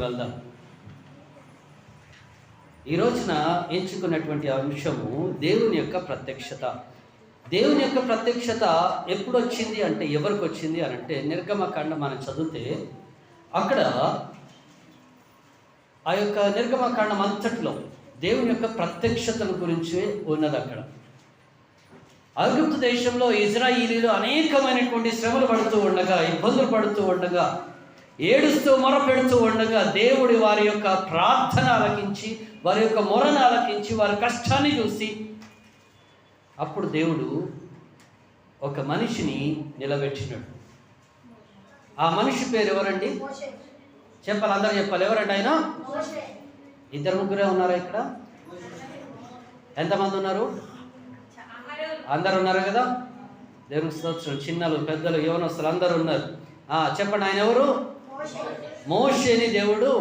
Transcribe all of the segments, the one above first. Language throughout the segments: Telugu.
వెళ్దాం. ఈ రోజున ఎంచుకున్నటువంటి అంశము దేవుని యొక్క ప్రత్యక్షత. దేవుని యొక్క ప్రత్యక్షత ఎప్పుడు వచ్చింది అంటే, ఎవరికి వచ్చింది అని అంటే, నిర్గమకాండ మనం చదివితే అక్కడ ఆ యొక్క నిర్గమకాండం అంతట్లో దేవుని యొక్క ప్రత్యక్షతల గురించి ఉన్నది. అక్కడ ఐగుప్తు దేశంలో ఇజ్రాయేలీలు అనేకమైనటువంటి శ్రమలు పడుతూ ఉండగా, ఇబ్బందులు పడుతూ ఉండగా, ఏడుస్తూ మొర పెడుతూ ఉండగా, దేవుడు వారి యొక్క ప్రార్థన ఆలకించి, వారి యొక్క మొరను ఆలకించి, వారి కష్టాన్ని చూసి, అప్పుడు దేవుడు ఒక మనిషిని నిలబెట్టినాడు. ఆ మనిషి పేరు ఎవరండి? చెప్పాలి, అందరూ చెప్పాలి. ఎవరండి ఆయన? ఇద్దరు ముగ్గురే ఉన్నారా ఇక్కడ? ఎంతమంది ఉన్నారు? అందరు ఉన్నారు కదా? దేవునికి స్తోత్రం. చిన్నలు, పెద్దలు, యవనస్తులు అందరూ ఉన్నారు. చెప్పండి, ఆయన ఎవరు? మోషేని దేవుడు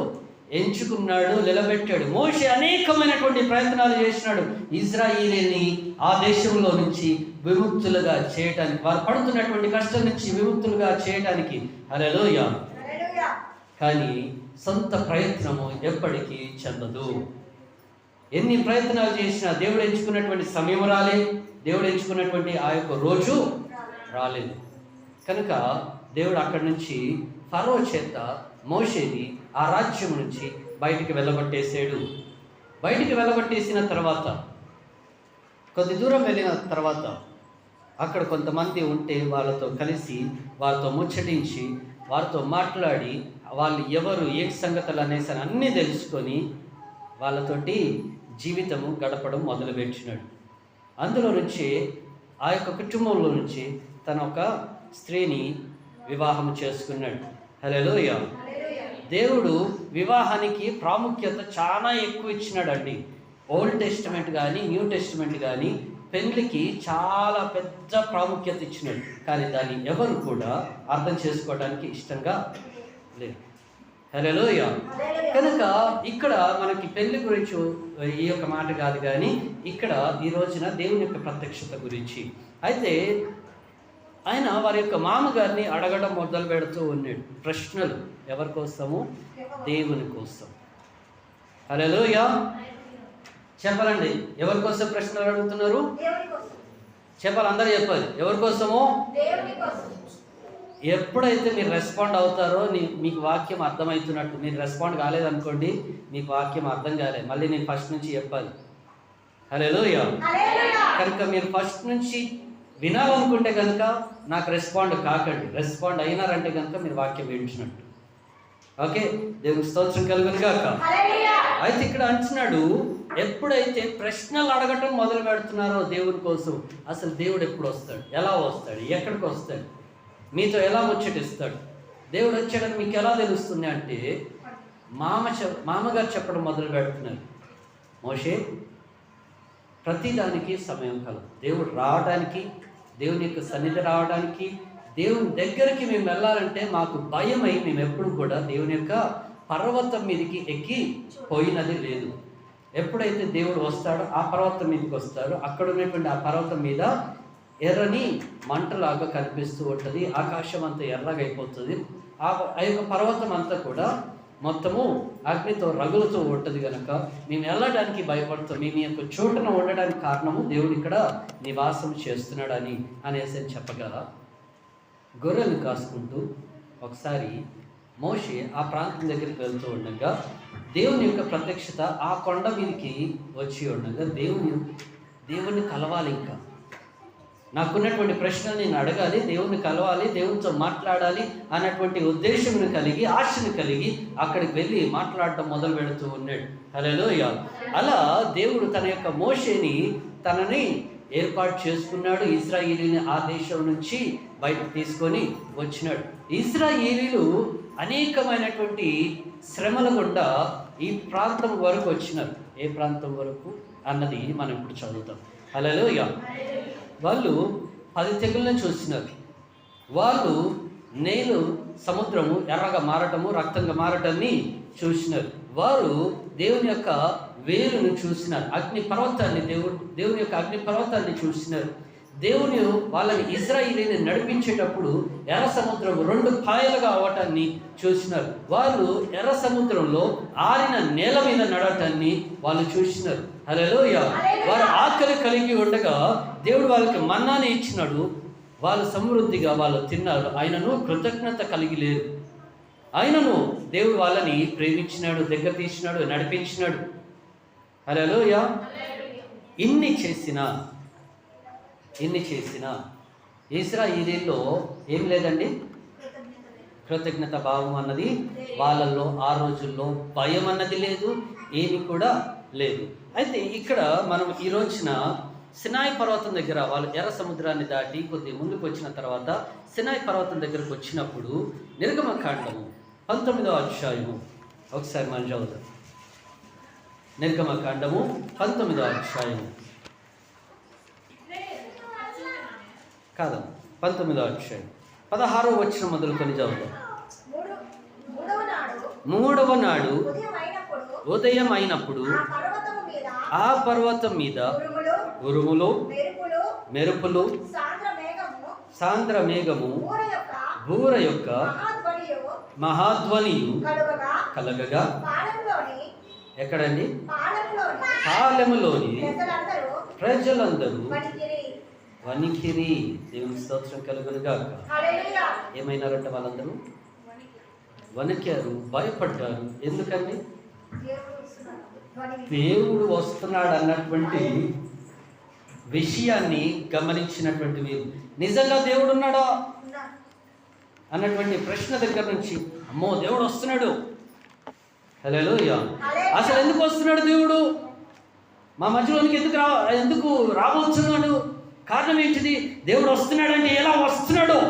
ఎంచుకున్నాడు, నిలబెట్టాడు. మోషే అనేకమైనటువంటి ప్రయత్నాలు చేసినాడు ఇజ్రాయేలీని ఆ దేశంలో నుంచి విముక్తులుగా చేయటానికి, వారు పడుతున్నటువంటి కష్టం నుంచి విముక్తులుగా చేయటానికి. హల్లెలూయా. కానీ సొంత ప్రయత్నము ఎప్పటికీ చెందదు. ఎన్ని ప్రయత్నాలు చేసినా దేవుడు ఎంచుకున్నటువంటి సమయం రాలేదు, దేవుడు ఎంచుకున్నటువంటి ఆ యొక్క రోజు రాలేదు. కనుక దేవుడు అక్కడి నుంచి ఫరో చేత మోషేని ఆ రాజ్యం నుంచి బయటికి వెళ్ళగొట్టేసాడు. బయటికి వెళ్ళగొట్టేసిన తర్వాత కొద్ది దూరం వెళ్ళిన తర్వాత అక్కడ కొంతమంది ఉంటే వాళ్ళతో కలిసి, వారితో ముచ్చటించి, వారితో మాట్లాడి, వాళ్ళు ఎవరు, ఏ సంగతులు అనేసి అన్నీ తెలుసుకొని వాళ్ళతోటి జీవితము గడపడం మొదలుపెట్టినాడు. అందులో నుంచి ఆ యొక్క కుటుంబంలో నుంచి తన ఒక స్త్రీని వివాహం చేసుకున్నాడు. హల్లెలూయా. దేవుడు వివాహానికి ప్రాముఖ్యత చాలా ఎక్కువ ఇచ్చినాడండి. ఓల్డ్ టెస్టిమెంట్ కానీ, న్యూ టెస్టిమెంట్ కానీ పెళ్లికి చాలా పెద్ద ప్రాముఖ్యత ఇచ్చినాడు. కానీ దాన్ని ఎవరు కూడా అర్థం చేసుకోవడానికి ఇష్టంగా లేదు. హల్లెలూయా. కనుక ఇక్కడ మనకి పెళ్లి గురించి ఈ యొక్క మాట కాదు, కానీ ఇక్కడ ఈ రోజున దేవుని యొక్క ప్రత్యక్షత గురించి. అయితే ఆయన వారి యొక్క మామగారిని అడగడం మొదలు పెడుతూ ఉన్నాడు. ప్రశ్నలు ఎవరి కోసము? దేవుని కోసం. హల్లెలూయా. చెప్పాలండి, ఎవరి కోసం ప్రశ్నలు అడుగుతున్నారు? చెప్పాలి, అందరూ చెప్పాలి. ఎవరి కోసము? ఎప్పుడైతే మీరు రెస్పాండ్ అవుతారో మీకు వాక్యం అర్థమవుతున్నట్టు. మీరు రెస్పాండ్ కాలేదనుకోండి, మీకు వాక్యం అర్థం కాలేదు. మళ్ళీ నేను ఫస్ట్ నుంచి చెప్పాలి. హల్లెలూయా. కనుక మీరు ఫస్ట్ నుంచి వినాలనుకుంటే కనుక నాకు రెస్పాండ్ కాకండి. రెస్పాండ్ అయినారంటే కనుక మీరు వాక్యం వింటున్నట్టు. ఓకే, దేవునికి స్తోత్రం కలుగును గాక. అయితే ఇక్కడ అంటున్నాడు, ఎప్పుడైతే ప్రశ్నలు అడగటం మొదలు పెడుతున్నారో దేవుని కోసం, అసలు దేవుడు ఎప్పుడు వస్తాడు, ఎలా వస్తాడు, ఎక్కడికి వస్తాడు, మీతో ఎలా ముచ్చటిస్తాడు, దేవుడు వచ్చాడని మీకు ఎలా తెలుస్తుంది అంటే, మామగారు చెప్పడం మొదలు పెడుతున్నారు. మోషే, ప్రతిదానికి సమయం కలదు. దేవుడు రావడానికి, దేవుని యొక్క సన్నిధి రావడానికి, దేవుని దగ్గరికి మేము వెళ్ళాలంటే మాకు భయమై మేము ఎప్పుడు కూడా దేవుని యొక్క పర్వతం మీదకి ఎక్కి పోయినది లేదు. ఎప్పుడైతే దేవుడు వస్తాడో ఆ పర్వతం మీదకి వస్తాడో, అక్కడ ఉన్నటువంటి ఆ పర్వతం మీద ఎర్రని మంటలాగా కనిపిస్తూ ఉంటుంది. ఆకాశం అంతా ఎర్రగా అయిపోతుంది. ఆ యొక్క పర్వతం అంతా కూడా మొత్తము అగ్నితో రగులుతూ ఉంటుంది. కనుక మేము వెళ్ళడానికి భయపడుతాం. మేము ఈ యొక్క చోటున ఉండడానికి కారణము దేవుడు ఇక్కడ నివాసం చేస్తున్నాడని అనేసి చెప్పగల. గొర్రెలు కాసుకుంటూ ఒకసారి మోషే ఆ ప్రాంతం దగ్గరికి వెళ్తూ ఉండగా దేవుని యొక్క ప్రత్యక్షత ఆ కొండ మీదకి వచ్చి ఉండగా, దేవుని కలవాలి, ఇంకా నాకున్నటువంటి ప్రశ్నలు నేను అడగాలి, దేవుని కలవాలి, దేవునితో మాట్లాడాలి అన్నటువంటి ఉద్దేశంను కలిగి, ఆశను కలిగి అక్కడికి వెళ్ళి మాట్లాడటం మొదలు పెడుతూ ఉన్నాడు. హల్లెలూయా. అలా దేవుడు తన యొక్క మోషేని తనని ఏర్పాటు చేసుకున్నాడు. ఇశ్రాయేలీని ఆ దేశం నుంచి బయటకు తీసుకొని వచ్చినాడు. ఇశ్రాయేలీలు అనేకమైనటువంటి శ్రమల గుండా ఈ ప్రాంతం వరకు వచ్చినారు. ఏ ప్రాంతం వరకు అన్నది మనం ఇప్పుడు చదువుతాం. హల్లెలూయా. వాళ్ళు 10 తెగుళ్ళను చూసినారు. వాళ్ళు నేలు, సముద్రము ఎర్రగా మారటము, రక్తంగా మారటాన్ని చూసినారు. వారు దేవుని యొక్క వేలును చూసినారు. అగ్ని పర్వతాన్ని, దేవుని యొక్క అగ్ని పర్వతాన్ని చూసినారు. దేవుని వాళ్ళని ఇజ్రాయిలీని నడిపించేటప్పుడు ఎర్ర సముద్రం 2 పాయలుగా అవటాన్ని చూసినారు. వాళ్ళు ఎర్ర సముద్రంలో ఆరిన నేల మీద నడవటాన్ని వాళ్ళు చూసినారు. హల్లెలూయా. వారు ఆకలి కలిగి ఉండగా దేవుడు వాళ్ళకి మన్నాని ఇచ్చినాడు. వాళ్ళు సమృద్ధిగా వాళ్ళు తిన్నారు. ఆయనను కృతజ్ఞత కలిగి లేరు. ఆయనను దేవుడు వాళ్ళని ప్రేమించినాడు, దగ్గర తీసినాడు, నడిపించినాడు. హల్లెలూయా. ఇన్ని చేసిన ఇశ్రాయేలీల్లో ఏం లేదండి, కృతజ్ఞత భావం అన్నది వాళ్ళల్లో ఆ రోజుల్లో భయం అన్నది లేదు, ఏమి కూడా లేదు. అయితే ఇక్కడ మనం ఈ రోజున సినాయి పర్వతం దగ్గర వాళ్ళు ఎర్ర సముద్రాన్ని దాటి కొద్ది ముందుకు వచ్చిన తర్వాత సినాయి పర్వతం దగ్గరకు వచ్చినప్పుడు నిర్గమకాండము 19వ అధ్యాయము ఒకసారి మనం చదువుతాం. నిర్గమకాండము 19వ అధ్యాయము కాదు 19వ అధ్యాయం 16వ వచనం మొదలుకొని చదువుతాం. 3వ నాడు ఉదయం అయినప్పుడు ఆ పర్వతం మీద ఉరుములు, మెరుపులు, సాంద్ర మేఘము, బూర యొక్క మహాధ్వనియు కలగగా ఎక్కడండి? పాలెములోని ప్రజలందరూ వణికిరి. దేవుని స్తోత్రం కలుగునుగాక. ఏమైనారంట? వాళ్ళందరూ వణికారు, భయపడ్డారు. ఎందుకండి? దేవుడు వస్తున్నాడు అన్నటువంటి విషయాన్ని గమనించినటువంటి వీరు నిజంగా దేవుడు ఉన్నాడా అన్నటువంటి ప్రశ్న దగ్గర నుంచి అమ్మో దేవుడు వస్తున్నాడు, హల్లెలూయా, అసలు ఎందుకు వస్తున్నాడు దేవుడు, మా మధ్యలోనికి ఎందుకు రాబోతున్నాడు, కారణం ఏంటిది, దేవుడు వస్తున్నాడంటే ఎలా వస్తున్నాడు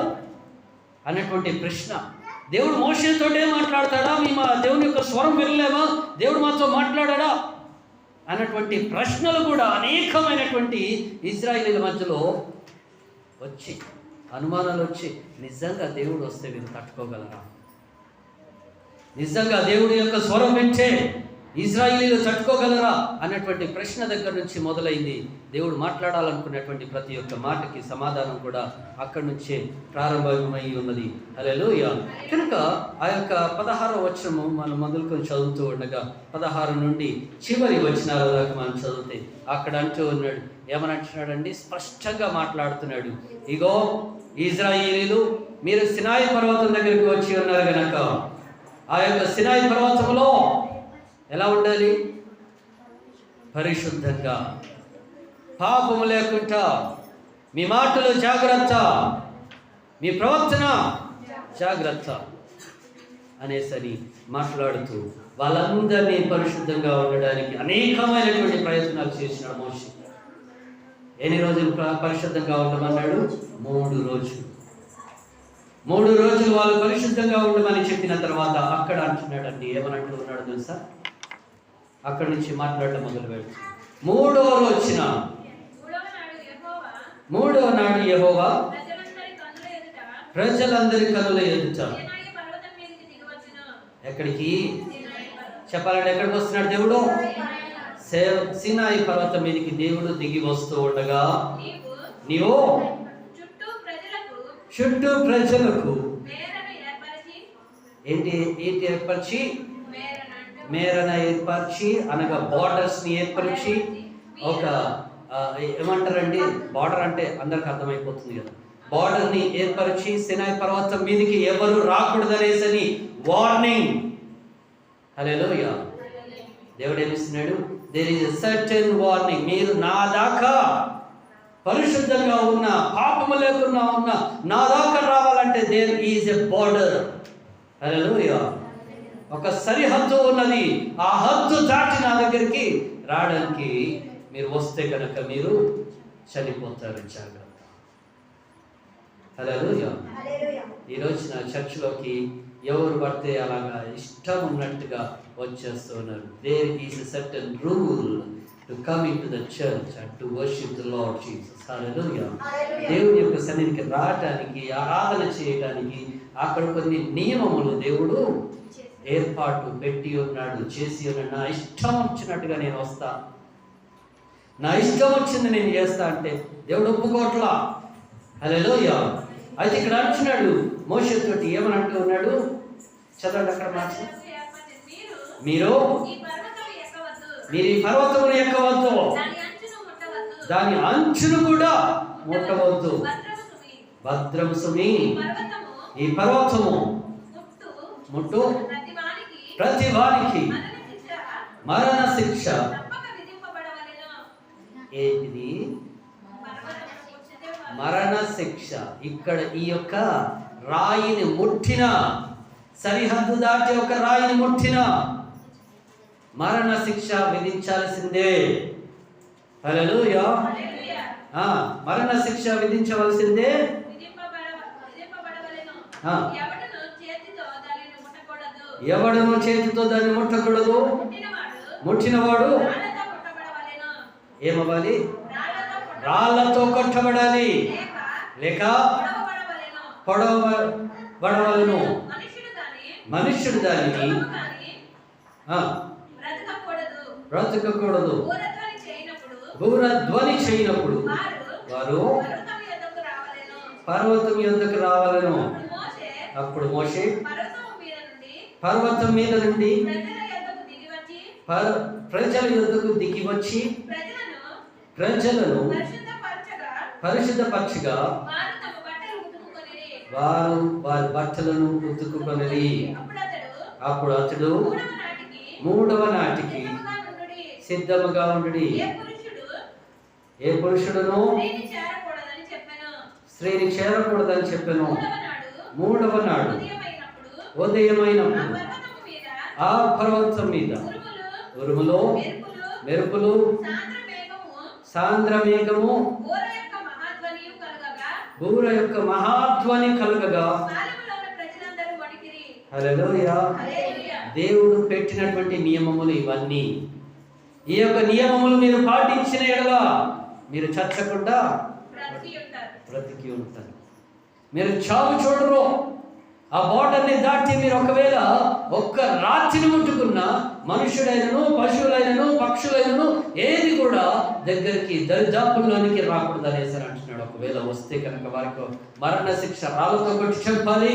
అన్నటువంటి ప్రశ్న. దేవుడు మోషేతోటే మాట్లాడతాడా, మా దేవుని యొక్క స్వరం వినలేమా, దేవుడు మాతో మాట్లాడాడా అన్నటువంటి ప్రశ్నలు కూడా అనేకమైనటువంటి ఇశ్రాయేలీల మధ్యలో వచ్చి అనుమానాలు వచ్చి, నిజంగా దేవుడు వస్తే వీరు తట్టుకోగలరా, నిజంగా దేవుడి యొక్క స్వరం వింటే ఇశ్రాయేలీలు తట్టుకోగలరా అన్నటువంటి ప్రశ్న దగ్గర నుంచి మొదలైంది. దేవుడు మాట్లాడాలనుకున్నటువంటి ప్రతి ఒక్క మాటకి సమాధానం కూడా అక్కడి నుంచే ప్రారంభమై ఉన్నది. హల్లెలూయా. కనుక ఆ యొక్క 16వ వచనము మనం మొదలుకొని చదువుతూ ఉండగా 16 నుండి చివరి వచనాల దాకా మనం చదివితే అక్కడ అంటూ ఉన్నాడు, ఏమని అంటున్నాడండి, స్పష్టంగా మాట్లాడుతున్నాడు. ఇగో ఇశ్రాయేలీలు మీరు సినాయి పర్వతం దగ్గరికి వచ్చి ఉన్నారు కనుక ఆ యొక్క సినాయి పర్వతంలో ఎలా ఉండాలి, పరిశుద్ధంగా, పాపము లేకుండా, మీ మాటలు జాగ్రత్త, మీ ప్రవర్తన జాగ్రత్త అనేసరి మాట్లాడుతూ వాళ్ళందరినీ పరిశుద్ధంగా ఉండడానికి అనేకమైనటువంటి ప్రయత్నాలు చేసినాడు మోషే. ఎన్ని రోజులు పరిశుద్ధంగా ఉండమన్నాడు? 3 రోజులు. 3 రోజులు వాళ్ళు పరిశుద్ధంగా ఉండమని చెప్పిన తర్వాత అక్కడ అంటున్నాడండి, ఏమని అంటున్నాడు తెలుసా, అక్కడి నుంచి మాట్లాడడం మొదలు పెడుతుంది. 3వ నాడు యెహోవా ప్రజలందరి కనుల ఎదుట ఎక్కడికి చెప్పాలంటే ఎక్కడికి వస్తున్నాడు దేవుడు? సినాయి పర్వతం మీదకి దేవుడు దిగి వస్తూ ఉండగా నీవు చుట్టూ ప్రజలకు ఏంటి ఏర్పరిచి, మేరన ఏర్పరిచి అనగా బార్డర్స్ని ఏర్పరిచి, ఒక ఏమంటారండి, బార్డర్ అంటే అందరికి అర్థమైపోతుంది కదా, బార్డర్ని ఏర్పరిచి సినాయి పర్వతం మీదకి ఎవరు రాకూడదనేసని వార్నింగ్. హల్లెలూయా. దేవుడు ఏమిస్తున్నాడు? There is a certain warning. మీరు నా దాకా పరిశుద్ధంగా ఉన్న, పాపము లేకుండా ఉన్న నా దాకా రావాలంటే దేర్ ఈజ్ ఎ బార్డర్. హల్లెలూయా. ఒక సరిహద్దు ఉన్నది. ఆ హద్దు దాటి నా దగ్గరికి రావడానికి మీరు వస్తే కనుక మీరు చనిపోతారు, జాగ్రత్త. హల్లెలూయా. ఈ రోజున చర్చిలోకి ఎవరు పడితే అలాగా ఇష్టం ఉన్నట్టుగా వచ్చేస్తున్నారు. There is a certain rule to come in to the church and to worship the lord Jesus. Hallelujah. దేవుని యొక్క సన్నిధికి రావడానికి, ఆరాధన చేయడానికి అక్కడ కొన్ని నియమములు దేవుడు ఏర్పాటు పెట్టి ఉన్నాడు, చేసి ఉన్నాడు. నా ఇష్టం వచ్చినట్టుగా నేను వస్తా, నా ఇష్టం వచ్చింది నేను చేస్తా అంటే దేవుడు ఒప్పుకోవట్లా. హల్లెలూయా. అయితే ఇక్కడ అంటున్నాడు మోషేతోటి ఏమని అంటూ ఉన్నాడు, చదవండి అక్కడ మాట. మీరు ఈ పర్వతమును ఎక్కవద్దు, దాని అంచును కూడా ముట్టవద్దు. భద్రము సుమి, ఈ పర్వతము ముట్టు ప్రతి వానికి మరణ శిక్ష. ఏంటిది మరణ శిక్ష? ఇక్కడ ఈ యొక్క రాయిని ముట్టిన, సరిహద్దు దాటి ఒక రాయిని ముట్టిన మరణ శిక్ష విధించాల్సిందే. హల్లెలూయా. మరణ శిక్ష విధించవలసిందే. ఎవడను చేతితో దాన్ని ముట్టకూడదు. ముట్టినవాడు ఏమవ్వాలి? రాళ్లతో కొట్టబడాలి, లేక పొడవబడవలను. మనుష్యుడు దానిని బ్రతకకూడదు. బూరధ్వని చేయనప్పుడు వారు పర్వతం యొద్దకు రావాలను. అప్పుడు మోషే పర్వతం మీద నుండి ప్రజల యొద్దకు దిగి వచ్చి ప్రజలను పరిశుద్ధపరచగా వారు వారి బట్టలను ఉతుకుకొనిరి. అప్పుడు అతడు మూడవ నాటికి సిద్ధముగా ఉండుడి. ఏ పురుషుడును స్త్రీని చేరకూడదని చెప్పాను. మూడవ నాడు ఉదయమైనప్పుడు ఆ పర్వతం మీద ఉరుములు, మెరుపులు, సాంద్ర మేఘము, బూర యొక్క మహాధ్వని కలుగగా. హల్లెలూయా. దేవుడు పెట్టినటువంటి నియమములు ఇవన్నీ. ఈ యొక్క నియమములు మీరు పాటించిన ఎడల మీరు చచ్చకుండా బ్రతికి ఉంటారు. మీరు చావు చూడరు. ఆ బోర్డర్ని దాటి మీరు ఒకవేళ ఒక్క రాత్రిని ముట్టుకున్న మనుషుడైనను, పశువులైనను, పక్షులైనను ఏది కూడా దగ్గరికి దరిదాపుల్లోనికి రాకూడదు అనేసి అంటున్నాడు. ఒకవేళ వస్తే కనుక వారికి మరణ శిక్ష, రాళ్ళతో కొట్టి చంపాలి,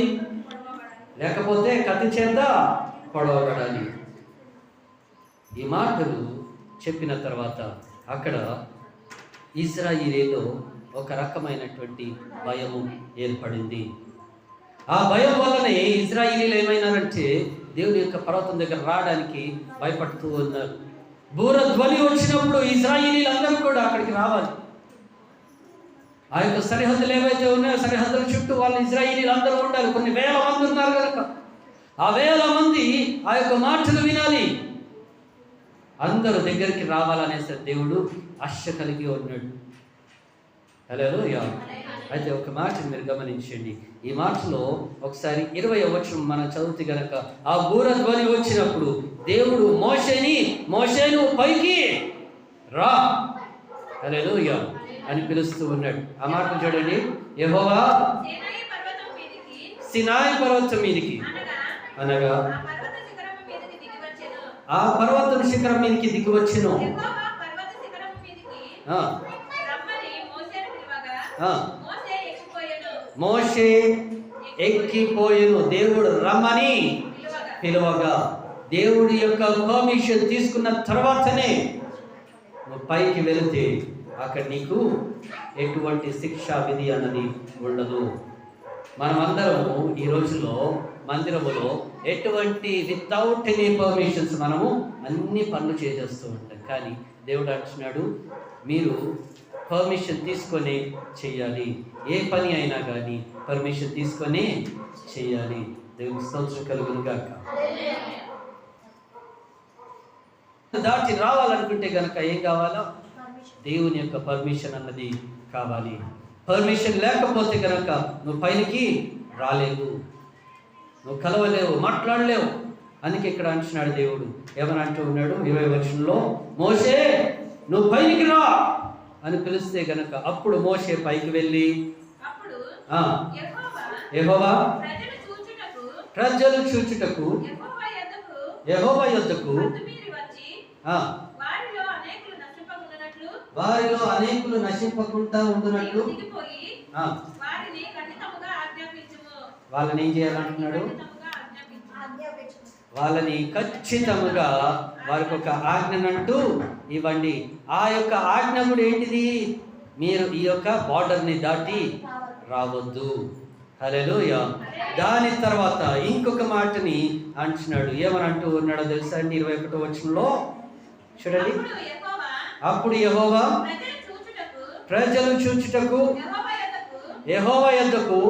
లేకపోతే కత్తి చేత పొడవబడాలి. ఈ మాటలు చెప్పిన తర్వాత అక్కడ ఇశ్రాయేలీలో ఒక రకమైనటువంటి భయము ఏర్పడింది. ఆ భయం వల్లనే ఇశ్రాయేలీలు ఏమైనారంటే దేవుని యొక్క పర్వతం దగ్గర రావడానికి భయపడుతూ ఉన్నారు. బూరధ్వని వచ్చినప్పుడు ఇశ్రాయేలీలు అందరూ కూడా అక్కడికి రావాలి. ఆ యొక్క సరిహద్దులు ఏవైతే ఉన్నాయో సరిహద్దుల చుట్టూ వాళ్ళు ఇశ్రాయేలీలు అందరూ ఉండాలి. కొన్ని వేల మంది ఉన్నారు కనుక ఆ వేల మంది ఆ యొక్క మాటలు వినాలి, అందరూ దగ్గరికి రావాలనేసి దేవుడు ఆశ కలిగి ఉన్నాడు. హల్లెలూయా. అయితే ఒక మాటను మీరు గమనించండి. ఈ మాటలో ఒకసారి 20వ వచనం మనం చదివితే గనక ఆ బూరధ్వని వచ్చినప్పుడు దేవుడు మోషేను పైకి రా, హల్లెలూయా అని పిలుస్తూ ఉన్నాడు. ఆ మాటను చూడండి. యెహోవా సినాయి పర్వతం మీదికి, అనగా ఆ పర్వతం శిఖరం మీదకి దిగి వచ్చెను. మోషే ఎక్కిపోయెను. దేవుడు రమ్మని పిలువగా దేవుడి యొక్క పర్మిషన్ తీసుకున్న తర్వాతనే నువ్వు పైకి వెళితే అక్కడ నీకు ఎటువంటి శిక్షా విధి అన్నది ఉండదు. మనమందరము ఈ రోజులో మందిరములో ఎటువంటి వితౌట్ ఎనీ పర్మిషన్స్ మనము అన్ని పనులు చేసేస్తూ ఉంటాం. కానీ దేవుడు అంటున్నాడు మీరు పర్మిషన్ తీసుకొని చెయ్యాలి. ఏ పని అయినా కానీ పర్మిషన్ తీసుకొని చెయ్యాలి. దేవుని స్తోత్రం కలుగును గాక. దాటి రావాలనుకుంటే గనక ఏం కావాలో దేవుని యొక్క పర్మిషన్ అన్నది కావాలి. పర్మిషన్ లేకపోతే కనుక నువ్వు పైనకి రాలేవు, నువ్వు కలవలేవు, మాట్లాడలేవు. అందుకే ఇక్కడ అంటున్నాడు దేవుడు. ఏమని అంటూ ఉన్నాడు 20వ వచనంలో, మోషే నువ్వు పైకి రా అని పిలిస్తే గనక అప్పుడు మోషే పైకి వెళ్ళి యెహోవా ప్రజలు చూచుటకు యెహోవా యొద్దకు వారిలో అనేకులు నశింపకుండా ఉండునట్లు వాళ్ళని ఏం చేయాలంటున్నాడు? వాళ్ళని ఖచ్చితంగా వారికి ఒక ఆజ్ఞనంటూ ఇవ్వండి. ఆ యొక్క ఆజ్ఞ కూడా ఏంటిది? మీరు ఈ యొక్క బార్డర్ని దాటి రావద్దు. హల్లెలూయా. దాని తర్వాత ఇంకొక మాటని అంటున్నాడు. ఏమని అంటూ ఉన్నాడో తెలుసా అండి? 21వ వచనంలో చూడండి. అప్పుడు యెహోవా ప్రజలు చూచుటకు యెహోవా యొద్దకు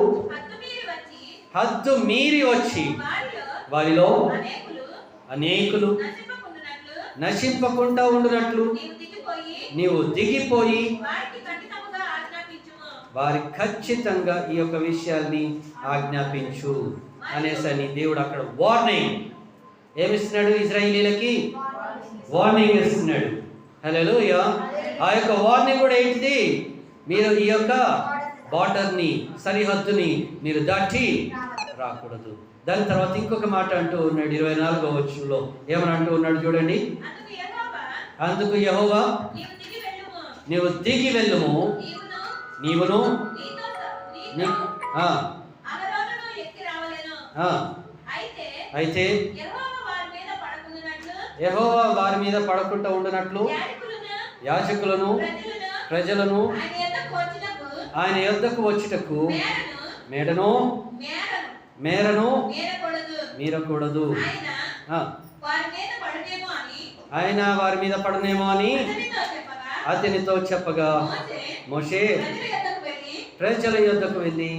హద్దు మీరి వచ్చి వారిలో అనేకులు నశింపకుండా ఉండునట్లు నీవు దిగిపోయి వారి ఖచ్చితంగా ఈ యొక్క విషయాల్ని ఆజ్ఞాపించు అనేసని దేవుడు అక్కడ వార్నింగ్ ఏమిస్తున్నాడు? ఇశ్రాయేలీయులకి వార్నింగ్ ఇస్తున్నాడు. హల్లెలూయా. ఆ యొక్క వార్నింగ్ కూడా ఏంటిది? మీరు ఈ యొక్క బార్డర్ని, సరిహద్దుని మీరు దాటి రాకూడదు. దాని తర్వాత ఇంకొక మాట అంటూ ఉన్నాడు 24వ వచనంలో. ఏమని అంటూ ఉన్నాడు చూడండి. అందుకు యెహోవా నీవు దిగి వెళ్ళుము, నీవును అయితే యెహోవా వారి మీద పడకుండా ఉండునట్లు యాజకులను ప్రజలను ఆయన యొద్దకు వచ్చుటకు మేరను మీరకూడదు. ఆయన వారి మీద పడనేమో అని అతనితో చెప్పగా మోషే ప్రజల యొద్దకు వెళ్ళి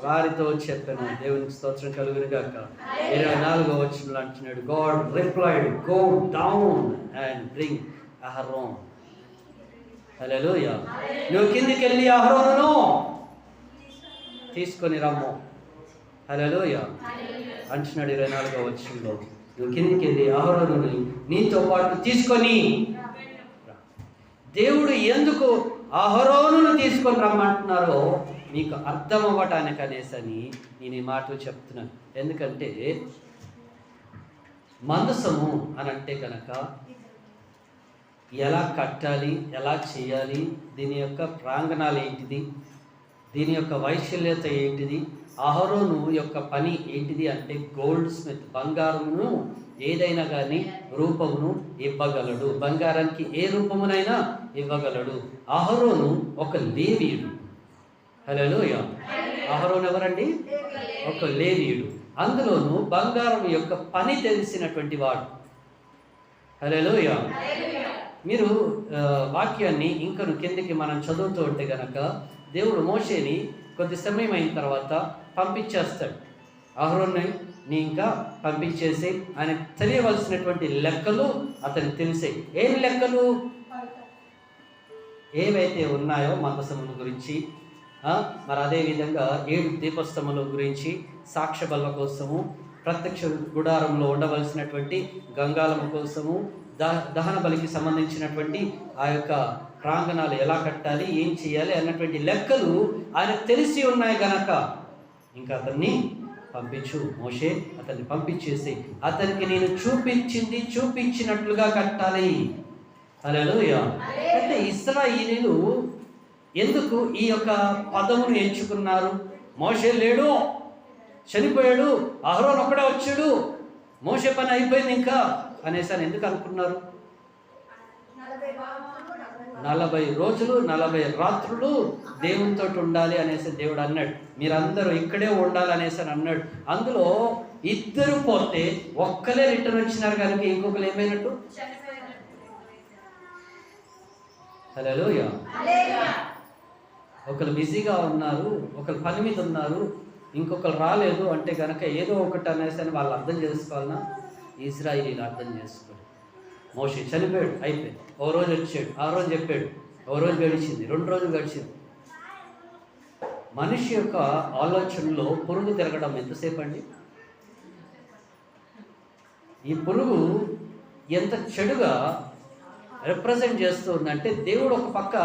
వారితో చెప్పాను. దేవునికి స్తోత్రం కలుగును గాక. 24వ వచనంలో అంటున్నాడు, God replied, go down and bring Aaron. Hallelujah. నువ్వు కిందికి వెళ్ళి అహరోనును తీసుకొని రమ్ము. హల్లెలూయా అంటున్నాడు 24వ వచనంలో. నువ్వు కిందికి వెళ్ళి అహరోనుని నీతో పాటు తీసుకొని. దేవుడు ఎందుకు అహరోనును తీసుకొని రమ్మంటున్నారో మీకు అర్థం అవ్వటానికి అనేసని నేను ఈ మాటలు చెప్తున్నాను. ఎందుకంటే మందసము అని అంటే కనుక ఎలా కట్టాలి, ఎలా చేయాలి, దీని యొక్క ప్రాంగణాలు ఏంటిది, దీని యొక్క వైశల్యత ఏంటిది, అహరోను యొక్క పని ఏంటిది అంటే గోల్డ్ స్మిత్, బంగారమును ఏదైనా కానీ రూపమును ఇవ్వగలడు. బంగారానికి ఏ రూపమునైనా ఇవ్వగలడు. అహరోను ఒక లేవీయుడు. హల్లెలూయా. అహరోను ఎవరండి? ఒక లేవీయుడు. అందులోనూ బంగారం యొక్క పని తెలిసినటువంటి వాడు. హల్లెలూయా. మీరు వాక్యాన్ని ఇంకను కిందకి మనం చదువుతూ ఉంటే గనక దేవుడు మోషేని కొద్ది సమయం అయిన తర్వాత పంపించేస్తాడు. అహరోన్ని ఇంకా పంపించేసి ఆయన తెలియవలసినటువంటి లెక్కలు అతనికి తెలిసాయి. ఏం లెక్కలు? ఏవైతే ఉన్నాయో మందసముల గురించి, మరి అదేవిధంగా 7 దీపస్తంభముల గురించి, సాక్ష్య బల్ల కోసము, ప్రత్యక్ష గుడారంలో ఉండవలసినటువంటి గంగాలము కోసము, దహన బలికి సంబంధించినటువంటి ఆ యొక్క ప్రాంగణాలు ఎలా కట్టాలి, ఏం చేయాలి అన్నటువంటి లెక్కలు ఆయనకు తెలిసి ఉన్నాయి గనక ఇంకా అతన్ని పంపించు మోషే, అతన్ని పంపించేసి అతనికి నేను చూపించినట్లుగా కట్టాలి. హల్లెలూయా. అంటే ఇశ్రాయేలీయులు ఎందుకు ఈ యొక్క పదమును ఎంచుకున్నారు? మోషే లేడు, చనిపోయాడు, అహరోన్ ఒక్కడే వచ్చాడు, మోషే పని అయిపోయింది ఇంకా అనేసి అని ఎందుకు అనుకున్నారు? 40 రోజులు 40 రాత్రులు దేవునితో ఉండాలి అనేసి దేవుడు అన్నాడు. మీరందరూ ఇక్కడే ఉండాలి అనేసి అని అన్నాడు. అందులో 2 పోతే ఒక్కలే రిటర్న్ వచ్చినారు కనుక ఇంకొకరు ఏమైనట్టు? హల్లెలూయా. ఒకరు బిజీగా ఉన్నారు, ఒకరు పని మీద ఉన్నారు, ఇంకొకరు రాలేదు అంటే కనుక ఏదో ఒకటి అనేసి అని వాళ్ళు అర్థం చేసుకోవాలన్నా ఇశ్రాయేలీయులు అర్థం చేసుకోరు. మోషే చనిపోయాడు, అయిపోయింది. ఓ రోజు వచ్చాడు, ఆ రోజు చెప్పాడు, ఓ రోజు గడిచింది, 2 రోజులు గడిచింది. మనిషి యొక్క ఆలోచనలో పురుగు తిరగడం ఎంతసేపు అండి? ఈ పురుగు ఎంత చెడుగా రిప్రజెంట్ చేస్తూ ఉందంటే, దేవుడు ఒక పక్క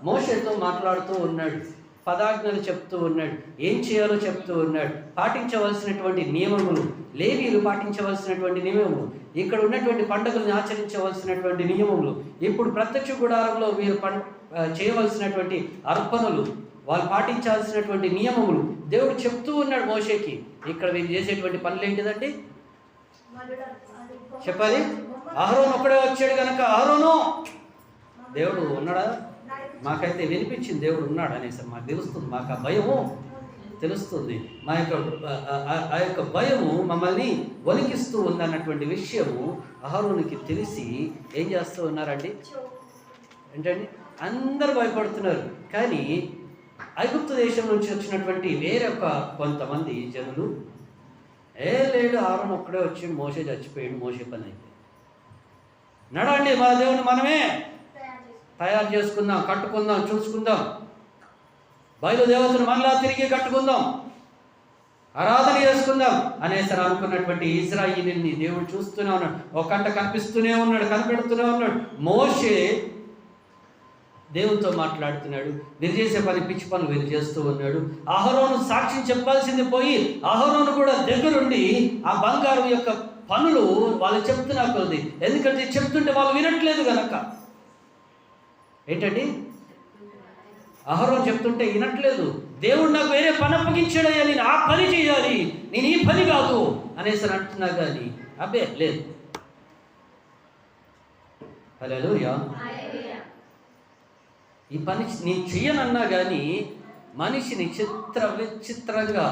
మోషేతో మాట్లాడుతూ ఉన్నాడు, పదాజ్ఞలు చెప్తూ ఉన్నాడు, ఏం చేయాలో చెప్తూ ఉన్నాడు, పాటించవలసినటువంటి నియమములు లేవీయులు పాటించవలసినటువంటి నియమములు, ఇక్కడ ఉన్నటువంటి పండుగలను ఆచరించవలసినటువంటి నియమములు, ఇప్పుడు ప్రత్యక్ష గుడారంలో వీరు చేయవలసినటువంటి అర్పణలు, వాళ్ళు పాటించాల్సినటువంటి నియమములు దేవుడు చెప్తూ ఉన్నాడు మోషేకి. ఇక్కడ వీరు చేసేటువంటి పనులు ఏంటిదండి చెప్పాలి. అహరోను ఒక్కడే వచ్చాడు కనుక అహరోను దేవుడు ఉన్నాడా? మాకైతే వినిపించింది దేవుడు ఉన్నాడు అనేసి మాకు తెలుస్తుంది, మాకు ఆ భయము తెలుస్తుంది, మా యొక్క ఆ యొక్క భయము మమ్మల్ని వణికిస్తూ ఉందన్నటువంటి విషయము అహరోనుకి తెలిసి ఏం చేస్తూ ఉన్నారండి ఏంటండి? అందరూ భయపడుతున్నారు. కానీ ఐగుప్తు దేశం నుంచి వచ్చినటువంటి వేరొక కొంతమంది జనులు లేడు అహరోను ఒక్కడే వచ్చి మోషే చచ్చిపోయాడు, మోషే పని అయితే నడండి మన దేవుని మనమే తయారు చేసుకుందాం, కట్టుకుందాం, చూసుకుందాం, బయలుదేవతను మళ్ళా తిరిగి కట్టుకుందాం, ఆరాధన చేసుకుందాం అనేసి అనుకున్నటువంటి ఇశ్రాయేలుని దేవుడు చూస్తూనే ఉన్నాడు. ఒక కంట కనిపిస్తూనే ఉన్నాడు, కనిపెడుతూనే ఉన్నాడు. మోషే దేవునితో మాట్లాడుతున్నాడు. వీరు చేసే పని పిచ్చి పనులు వీరు చేస్తూ ఉన్నాడు. అహరోను సాక్ష్యం చెప్పాల్సింది పోయి అహరోను కూడా దగ్గరుండి ఆ బంగారం యొక్క పనులు వాళ్ళు చెప్తున్నా కొద్ది, ఎందుకంటే చెప్తుంటే వాళ్ళు వినట్లేదు కనుక. ఏంటండి అహరోను చెప్తుంటే వినట్లేదు. దేవుడు నాకు వేరే పని అప్పగించాడయ్యా, నేను ఆ పని చేయాలి, నేను ఈ పని కాదు అనేసి అంటున్నా కానీ అబ్బే లేదు. హల్లెలూయా. ఈ పని నేను చెయ్యనన్నా కానీ మనిషిని విచిత్రంగా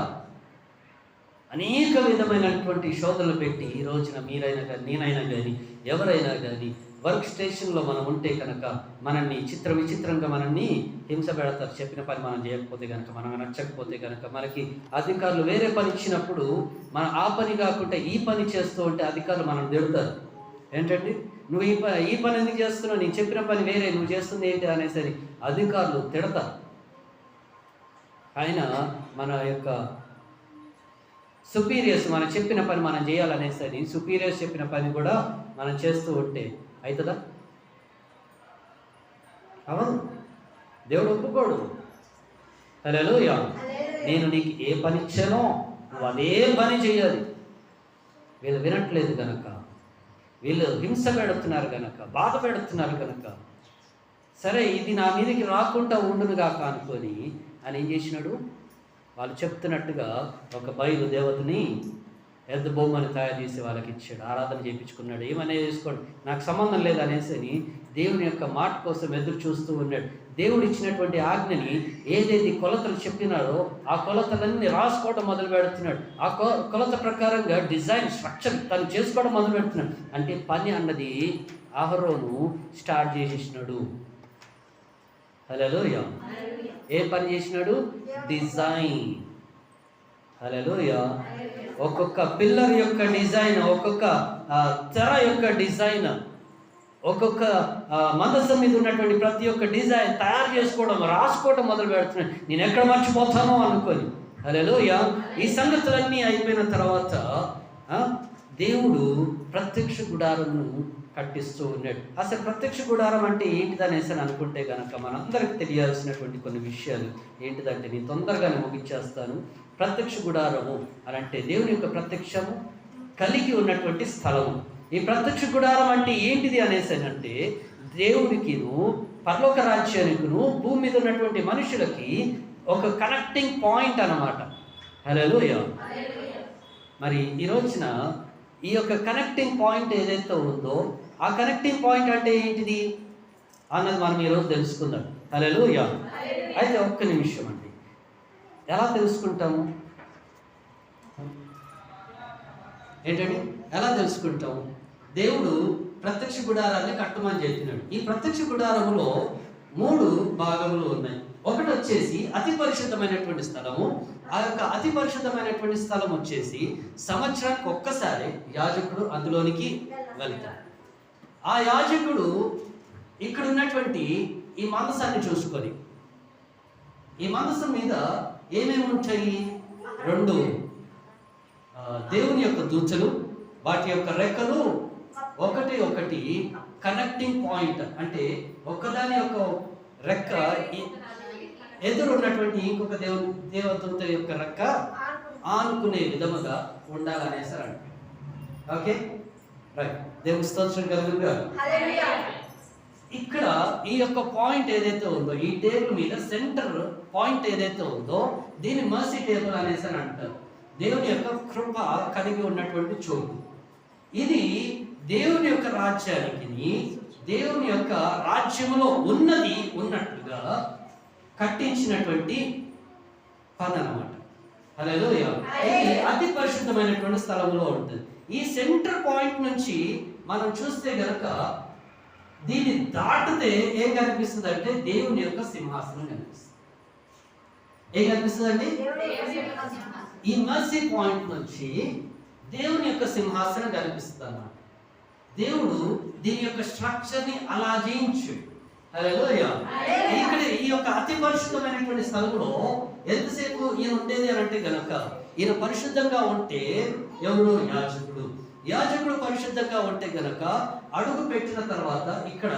అనేక విధమైనటువంటి శోధనలు పెట్టి ఈ రోజున మీరైనా కానీ నేనైనా కానీ ఎవరైనా కానీ వర్క్ స్టేషన్లో మనం ఉంటే కనుక మనల్ని విచిత్రంగా మనల్ని హింస పెడతారు. చెప్పిన పని మనం చేయకపోతే కనుక, మనం నచ్చకపోతే కనుక, మనకి అధికారులు వేరే పని ఇచ్చినప్పుడు మనం ఆ పని కాకుండా ఈ పని చేస్తూ ఉంటే అధికారులు మనం తిడతారు. ఏంటండి నువ్వు ఈ పని ఎందుకు చేస్తున్నావు, నేను చెప్పిన పని వేరే, నువ్వు చేస్తుంది ఏంటి అనేసరి అధికారులు తిడతారు. ఆయన మన యొక్క సుపీరియర్స్ మనం చెప్పిన పని మనం చేయాలనేసరి సుపీరియర్స్ చెప్పిన పని కూడా మనం చేస్తూ ఉంటే అవుతుందా? అవును, దేవుడు ఒప్పుకోడు. హల్లెలూయా. నేను నీకు ఏ పని ఇచ్చానో నువ్వు అదే పని చేయాలి. వీళ్ళు వినట్లేదు కనుక, వీళ్ళు హింస పెడుతున్నారు కనుక, బాధ పెడుతున్నారు కనుక, సరే ఇది నా మీదకి రాకుండా ఉండునుగాక అనుకొని ఆయన ఏం చేసినాడు, వాళ్ళు చెప్తున్నట్టుగా ఒక బయలు దేవతని ఎద్దు బొమ్మని తయారు చేసి వాళ్ళకి ఇచ్చాడు, ఆరాధన చేయించుకున్నాడు. ఏమనే చేసుకోండి, నాకు సంబంధం లేదు అనేసి దేవుని యొక్క మాట కోసం ఎదురు చూస్తూ ఉన్నాడు. దేవుడు ఇచ్చినటువంటి ఆజ్ఞని ఏదైతే కొలతలు చెప్పినాడో ఆ కొలతలన్నీ రాసుకోవడం మొదలు పెడుతున్నాడు. ఆ కొలత ప్రకారంగా డిజైన్ స్ట్రక్చర్ తను చేసుకోవడం మొదలు పెడుతున్నాడు. అంటే పని అన్నది అహరోను స్టార్ట్ చేసేసినాడు. హల్లెలూయా. ఏ పని చేసినాడు? డిజైన్. హల్లెలూయా. ఒక్కొక్క పిల్లర్ యొక్క డిజైన్, ఒక్కొక్క తెర యొక్క డిజైన్, ఒక్కొక్క మందసం మీద ఉన్నటువంటి ప్రతి ఒక్క డిజైన్ తయారు చేసుకోవడం, రాసుకోవడం మొదలు పెడుతున్నాడు. నేను ఎక్కడ మర్చిపోతానో అనుకొని. హల్లెలూయా. ఈ సంగతులన్నీ అయిపోయిన తర్వాత దేవుడు ప్రత్యక్ష గుడారంను కట్టిస్తూ ఉన్నాడు. అసలు ప్రత్యక్ష గుడారం అంటే ఏంటిదనేసి అనుకుంటే కనుక మనందరికి తెలియాల్సినటువంటి కొన్ని విషయాలు ఏంటిదంటే నేను తొందరగానే ముగించేస్తాను. ప్రత్యక్ష గుడారము అని అంటే దేవుని యొక్క ప్రత్యక్షము కలిగి ఉన్నటువంటి స్థలము. ఈ ప్రత్యక్ష గుడారం అంటే ఏంటిది అనేసి అంటే దేవుడికిను పరలోక రాజ్యానికిను భూమి మీద ఉన్నటువంటి మనుషులకి ఒక కనెక్టింగ్ పాయింట్ అన్నమాట. హల్లెలూయా. మరి ఈ రోజున ఈ యొక్క కనెక్టింగ్ పాయింట్ ఏదైతే ఉందో ఆ కనెక్టింగ్ పాయింట్ అంటే ఏంటిది అన్నది మనం ఈరోజు తెలుసుకుందాం. హల్లెలూయా. అయితే ఒక్క నిమిషం అండి, ఎలా తెలుసుకుంటాము ఏంటండి, ఎలా తెలుసుకుంటాము? దేవుడు ప్రత్యక్ష గుడారాన్ని కట్టమని చెప్పినాడు. ఈ ప్రత్యక్ష గుడారములో 3 భాగములు ఉన్నాయి. ఒకటి వచ్చేసి అతి పరిశుద్ధమైనటువంటి స్థలము. ఆ యొక్క అతి పరిశుద్ధమైనటువంటి స్థలం వచ్చేసి సంవత్సరానికి ఒక్కసారి యాజకుడు అందులోనికి వెళ్తాడు. ఆ యాజకుడు ఇక్కడ ఉన్నటువంటి ఈ మందసాన్ని చూసుకొని, ఈ మందసం మీద ఏమేమి ఉంటాయి? 2 దేవుని యొక్క దూతలు, వాటి యొక్క రెక్కలు ఒకటి కనెక్టింగ్ పాయింట్. అంటే ఒక్కదాని యొక్క రెక్క ఎదురు ఉన్నటువంటి ఇంకొక దేవదూత యొక్క రెక్క ఆనుకునే విధముగా ఉండాలనేసి అంటారు. ఓకే రైట్, దేవుని స్తోత్రం కలుగునుగా. ఇక్కడ ఈ యొక్క పాయింట్ ఏదైతే ఉందో, ఈ టేబుల్ మీద సెంటర్ పాయింట్ ఏదైతే ఉందో దీన్ని మర్సీ టేబుల్ అనేసి అని అంటారు. దేవుని యొక్క కృప కలిగి ఉన్నటువంటి చోటు ఇది. దేవుని యొక్క రాజ్యానికి, దేవుని యొక్క రాజ్యంలో ఉన్నది ఉన్నట్టుగా కట్టించినటువంటి పని అన్నమాట. హల్లెలూయా. ఇది అతి పరిశుద్ధమైనటువంటి స్థలంలో ఉంటుంది. ఈ సెంటర్ పాయింట్ నుంచి మనం చూస్తే గనక దీన్ని దాటితే ఏం కనిపిస్తుంది అంటే దేవుని యొక్క సింహాసనం కనిపిస్తుంది. ఏం కనిపిస్తుంది అండి? ఈ మర్సీ పాయింట్ నుంచి దేవుని యొక్క సింహాసనం కనిపిస్తుంది అన్నమాట. దేవుడు దీని యొక్క స్ట్రక్చర్ ని అలా చేయించాడు. హల్లెలూయా. ఇక్కడ ఈ యొక్క అతి పరిశుద్ధమైనటువంటి స్థలంలో ఎంతసేపు ఈయన ఉండేది అని అంటే గనక, ఈయన పరిశుద్ధంగా ఉంటే ఎవరు? యాజకుడు. యాజకుడు పరిశుద్ధంగా ఉంటే గనక అడుగు పెట్టిన తర్వాత ఇక్కడ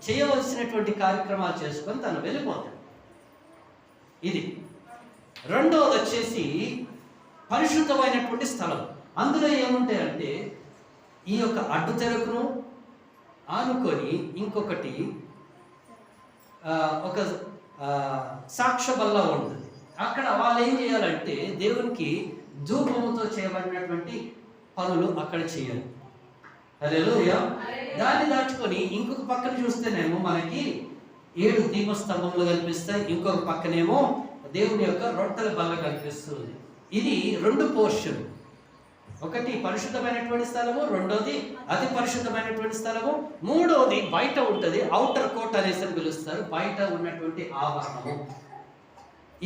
చేయవలసినటువంటి కార్యక్రమాలు చేసుకొని తను వెళ్ళిపోతాడు. ఇది. రెండవది వచ్చేసి పరిశుద్ధమైనటువంటి స్థలం. అందులో ఏముంటాయంటే ఈ యొక్క అడ్డు తెరకును ఆనుకొని ఇంకొకటి ఒక సాక్ష్య బల్ల ఉంటుంది. అక్కడ వాళ్ళు ఏం చేయాలంటే దేవునికి ధూపముతో చేయబడినటువంటి పనులు అక్కడ చేయాలి. హల్లెలూయా. దాన్ని దాటుకొని ఇంకొక పక్కన చూస్తేనేమో మనకి 7 దీపస్తంభములు కనిపిస్తాయి. ఇంకొక పక్కనేమో దేవుని యొక్క రొట్టెల బల్ల కనిపిస్తుంది. ఇది 2 పోర్షన్. ఒకటి పరిశుద్ధమైనటువంటి స్థలము, రెండోది అతి పరిశుద్ధమైనటువంటి స్థలము, మూడోది బయట ఉంటుంది. ఔటర్ కోట్ అనేసి పిలుస్తారు. బయట ఉన్నటువంటి ఆవరణము.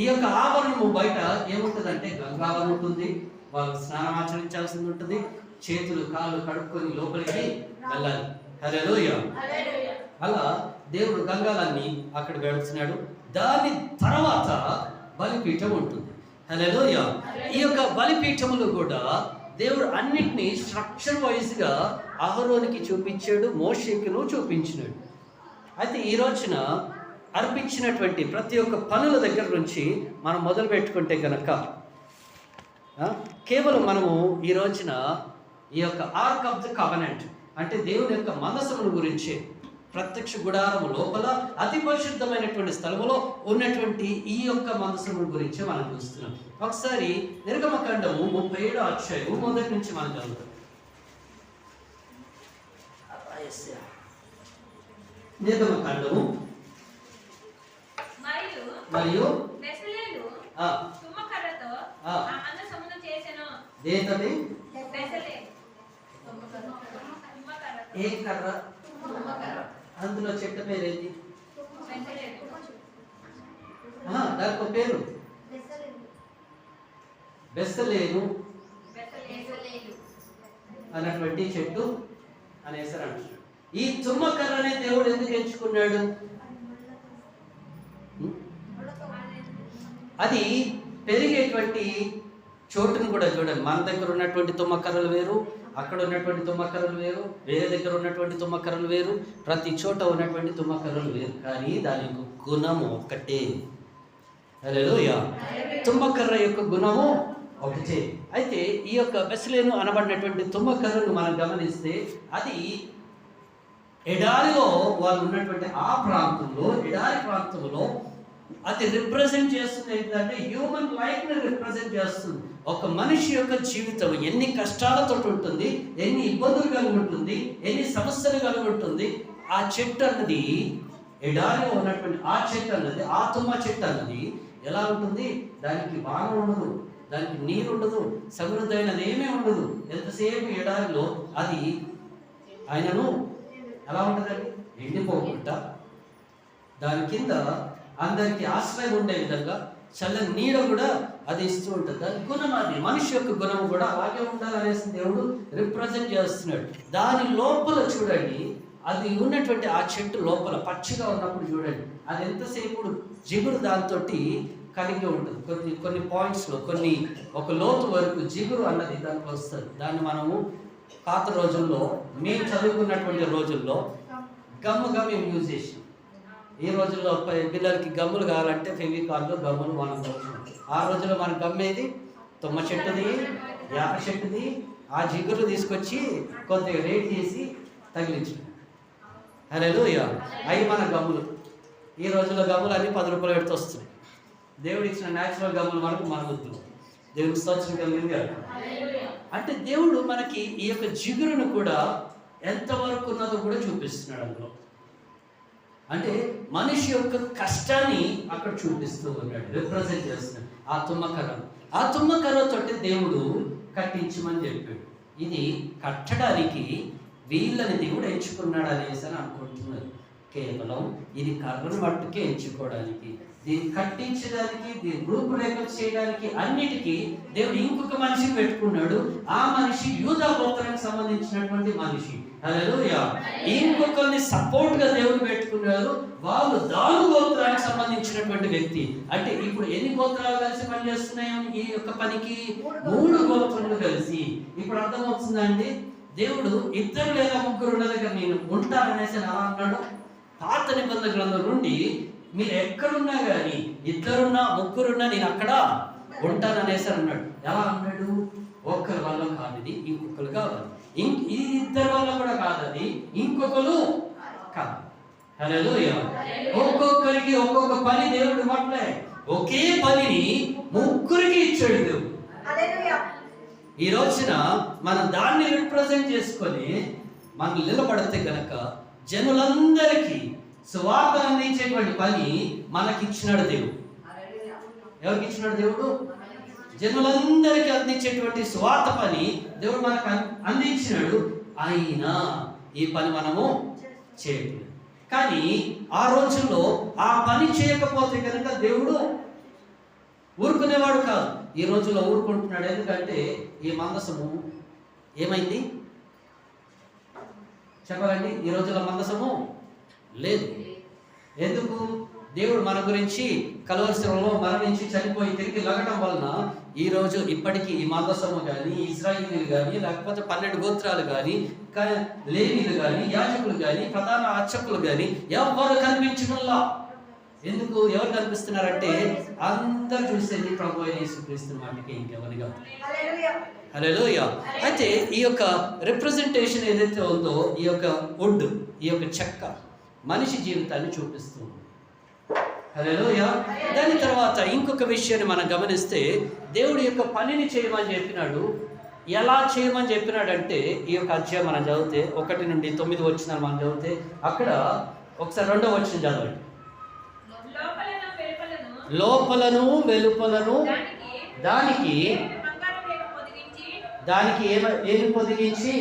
ఈ యొక్క ఆవరణము బయట ఏముంటుందంటే గంగావరం ఉంటుంది. వాళ్ళు స్నానం ఆచరించాల్సింది ఉంటుంది. చేతులు కాళ్ళు కడుక్కొని లోపలికి వెళ్ళాలి. హల్లెలూయా. అలా దేవుడు గంగాలన్నీ అక్కడ గడుస్తున్నాడు. దాని తర్వాత బలిపీఠం ఉంటుంది. హల్లెలూయా. ఈ యొక్క బలిపీఠములు కూడా దేవుడు అన్నిటినీ స్ట్రక్చర్ వైజ్గా అహరోనికి చూపించాడు, మోషేకును చూపించినాడు. అయితే ఈ రోజున అర్పించినటువంటి ప్రతి ఒక్క పనుల దగ్గర నుంచి మనం మొదలు పెట్టుకుంటే కనుక కేవలం మనము ఈ రోజున ఈ యొక్క ఆర్క్ ఆఫ్ ది కవెనెంట్ అంటే దేవుని యొక్క మందసమును గురించి, ప్రత్యక్ష గుడారము లోపల అతి పరిశుద్ధమైనటువంటి స్థలములో ఉన్నటువంటి ఈ యొక్క మందసమును గురించి మనం చూస్తున్నాం. ఒకసారి నిర్గమకాండము 37వ అధ్యాయము మొదటి నుంచి మనం చదువుతాం. నిర్గమకాండము మరియు దేనితోటి? ఏ కర్ర? అందులో చెట్టు పేరేది? దానికి ఒక పేరు బెసలేను అన్నటువంటి చెట్టు అనేసి అంటున్నాడు. ఈ తుమ్మకర్రనే దేవుడు ఎందుకు ఎంచుకున్నాడు? అది పెరిగేటువంటి చోటును కూడా చూడండి. మన దగ్గర ఉన్నటువంటి తుమ్మకర్రలు వేరు, అక్కడ ఉన్నటువంటి తుమ్మకర్రలు వేరు, వేరే దగ్గర ఉన్నటువంటి తుమ్మకర్రలు వేరు, ప్రతి చోట ఉన్నటువంటి తుమ్మకర్రలు వేరు, కానీ దాని యొక్క గుణము ఒకటే. హల్లెలూయా. తుమ్మకర్ర యొక్క గుణము ఒకటే. అయితే ఈ యొక్క బెసలేను అనబడినటువంటి తుమ్మకర్రను మనం గమనిస్తే అది ఎడారిలో వాళ్ళు ఉన్నటువంటి ఆ ప్రాంతంలో, ఎడారి ప్రాంతంలో అది రిప్రజెంట్ చేస్తుంది ఏంటంటే హ్యూమన్ లైఫ్ని రిప్రజెంట్ చేస్తుంది. ఒక మనిషి యొక్క జీవితం ఎన్ని కష్టాలతో ఉంటుంది, ఎన్ని ఇబ్బందులు కలిగి ఉంటుంది, ఎన్ని సమస్యలు కలిగి ఉంటుంది. ఆ చెట్టు అన్నది, ఎడారిలో ఉన్నటువంటి ఆ చెట్టు అన్నది, ఆ తుమ్మ చెట్టు అన్నది ఎలా ఉంటుంది? దానికి వాన ఉండదు, దానికి నీరు ఉండదు, సమృద్ధి అయినది ఏమీ ఉండదు. ఎంతసేపు ఎడారిలో అది ఆయనను ఎలా ఉంటుందండి? ఎండిపోకుండా దాని కింద అందరికి ఆశ్రయం ఉండే విధంగా చల్లని నీడ కూడా అది ఇస్తూ ఉంటుంది. దాని గుణం అది, మనిషి యొక్క గుణం కూడా అలాగే ఉండాలనేసి దేవుడు రిప్రజెంట్ చేస్తున్నాడు. దాని లోపల చూడండి, అది ఉన్నటువంటి ఆ చెట్టు లోపల పచ్చిగా ఉన్నప్పుడు చూడండి, అది ఎంతసేపు జిగురు దాంతో కలిగి ఉంటుంది. కొన్ని పాయింట్స్లో ఒక లోతు వరకు జిగురు అన్నది దానికి వస్తుంది. దాన్ని మనము పాత రోజుల్లో, మేము చదువుకున్నటువంటి రోజుల్లో గమ్ముగా మేము యూజ్ చేసాం. ఈ రోజుల్లో పిల్లలకి గమ్ములు కావాలంటే ఫెవికాల్లో గమ్ములు మనం ఆ రోజుల్లో మనకు గమ్మేది తుమ్మ చెట్టుది, యాప చెట్టుది ఆ జిగురు తీసుకొచ్చి కొద్దిగా రేట్ చేసి తగిలించాడు. హల్లెలూయా. అవి మన గమ్ములు. ఈ రోజుల్లో గమ్ములు అన్ని 10 రూపాయలు పెడితే వస్తున్నాయి. దేవుడు ఇచ్చిన న్యాచురల్ గమ్ములు మనకు మనవద్దు. దేవుడికి స్తోత్రం కలిగింది కదా. అంటే దేవుడు మనకి ఈ యొక్క జిగురును కూడా ఎంతవరకు ఉన్నదో కూడా చూపిస్తున్నాడు అందులో. అంటే మనిషి యొక్క కష్టాన్ని అక్కడ చూపిస్తూ ఉన్నాడు, రిప్రజెంట్ చేస్తున్నాడు. ఆ తుమ్మకర్రతోటి దేవుడు కట్టించమని చెప్పాడు. ఇది కట్టడానికి వీళ్ళని దేవుడు ఎంచుకున్నాడు అనేసి అని అనుకుంటున్నారు. కేవలం ఇది కర్రను మట్టుకే ఎంచుకోవడానికి, దీన్ని కట్టించడానికి, దీన్ని రూపురేఖలు చేయడానికి అన్నిటికీ దేవుడు ఇంకొక మనిషిని పెట్టుకున్నాడు. ఆ మనిషి యూదా గోత్రానికి సంబంధించినటువంటి మనిషి. హల్లెలూయా. ఇంకొకరిని సపోర్ట్ గా దేవుడు పెట్టుకున్నాడు. వాళ్ళు దాను గోత్రానికి సంబంధించినటువంటి వ్యక్తి. అంటే ఇప్పుడు ఎన్ని గోత్రాలు కలిసి పనిచేస్తున్నాయో ఈ యొక్క పనికి? 3 గోత్రములు కలిసి. ఇప్పుడు అర్థమవుతుందండి, దేవుడు 2 లేదా 3 ఉన్న దగ్గర నేను ఉంటాననేసి ఎలా అన్నాడు? పాత నిబంధన గ్రంథం నుండి మీరు ఎక్కడున్నా కానీ 2 ఉన్నా 3 ఉన్నా నేను అక్కడ ఉంటాననేసి అన్నాడు. ఎలా అన్నాడు? ఒక్కరి వల్ల కాదు ఇది, ఇంకొకరు కావాలి. ఇది 2 వల్ల కూడా కాదు, అది ఇంకొకరు కాదు. హల్లెలూయా. ఒక్కొక్కరికి ఒక్కొక్క పని దేవుడు ఇవ్వట్లే, ఒకే పనిని 3కి ఇచ్చాడు దేవుడు. ఈ రోజున మనం దాన్ని రిప్రజెంట్ చేసుకొని మనం నిలబడితే కనుక జనులందరికీ సువార్త అందించేటువంటి పని మనకిచ్చినాడు దేవుడు. ఎవరికి ఇచ్చినాడు దేవుడు? జనులందరికీ అందించేటువంటి సువార్త పని దేవుడు మనకు అందించినాడు. అయినా ఈ పని మనము చేయలేదు. కానీ ఆ రోజుల్లో ఆ పని చేయకపోతే కనుక దేవుడు ఊరుకునేవాడు కాదు. ఈ రోజుల్లో ఊరుకుంటున్నాడు. ఎందుకంటే ఈ మందసము ఏమైంది చెప్పాలండి? ఈ రోజుల్లో మందసము లేదు. ఎందుకు? దేవుడు మన గురించి కలువరి శిలువలో మరణించి చనిపోయి తిరిగి లగటం వలన ఈ రోజు ఇప్పటికీ ఈ మందసము కానీ, ఇశ్రాయేలీయులు కానీ, లేకపోతే 12 గోత్రాలు కానీ, లేవీయులు కానీ, యాజకులు కానీ, ప్రధాన అర్చకులు కానీ ఎవరు కనిపించడంలా. ఎందుకు? ఎవరు కనిపిస్తున్నారంటే అందరూ చూసేది ప్రభు అయిన యేసుక్రీస్తు మాటకి, ఇంకెవరిగా. హల్లెలూయా. అయితే ఈ యొక్క రిప్రజెంటేషన్ ఏదైతే ఉందో, ఈ యొక్క వుడ్, ఈ యొక్క చెక్క మనిషి జీవితాన్ని చూపిస్తుంది. హల్లెలూయా. దాని తర్వాత ఇంకొక విషయాన్ని మనం గమనిస్తే, దేవుడి యొక్క పనిని చేయమని చెప్పినాడు. ఎలా చేయమని చెప్పినాడంటే ఈ యొక్క అధ్యాయం మనం చదివితే 1 నుండి 9 వచనాలు మనం చదివితే, అక్కడ ఒకసారి 2వ వచనం చదవండి. లోపలను వెలుపలను దానికి ఏమి పొదిగించి?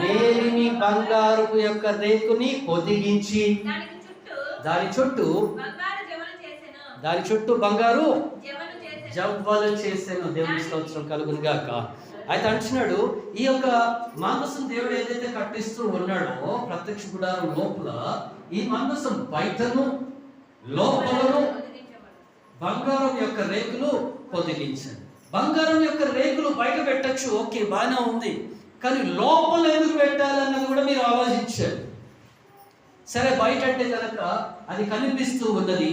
మేలిమి బంగారపు యొక్క రేకుని పొదిగించి దాని చుట్టూ బంగారు జవ్వలు చేసాను. దేవుని స్తోత్రం కలుగును గాక. అయితే అంటున్నాడు, ఈ యొక్క మందసం దేవుడు ఏదైతే కట్టిస్తూ ఉన్నాడో ప్రత్యక్ష గుడారం లోపల, ఈ మందసం బయటను లోపలను బంగారం యొక్క రేకులు పొదిగించాడు. బంగారం యొక్క రేకులు బయట పెట్టచ్చు, ఓకే, బాగానే ఉంది. కానీ లోపల ఎందుకు పెట్టాలన్నది కూడా మీరు ఆలోచించారు. సరే, బయట అంటే కనుక అది కనిపిస్తూ ఉన్నది,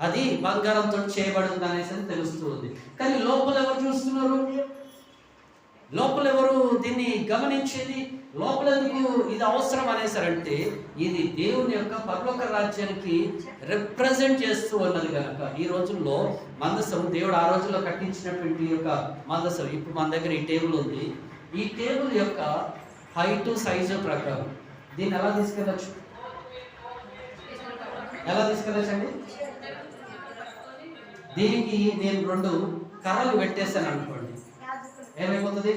అది బంగారంతో చేయబడింది అనేసి తెలుస్తూ ఉంది. కానీ లోపల ఎవరు చూస్తున్నారు? లోపల ఎవరు దీన్ని గమనించేది? లోపల ఎందుకు ఇది అవసరం అనేసారంటే, ఇది దేవుని యొక్క పరలోక రాజ్యానికి రిప్రజెంట్ చేస్తూ ఉన్నది కనుక. ఈ రోజుల్లో మందసం దేవుడు ఆ రోజుల్లో కట్టించినటువంటి యొక్క మందసం, ఇప్పుడు మన దగ్గర ఈ టేబుల్ ఉంది. ఈ టేబుల్ యొక్క హైట్ సైజు ప్రకారం దీన్ని ఎలా తీసుకెళ్ళచ్చు? ఎలా తీసుకెళ్ళచ్చండి? దీనికి నేను 2 కర్రలు పెట్టేస్తాను అనుకోండి, ఏమైపోతుంది?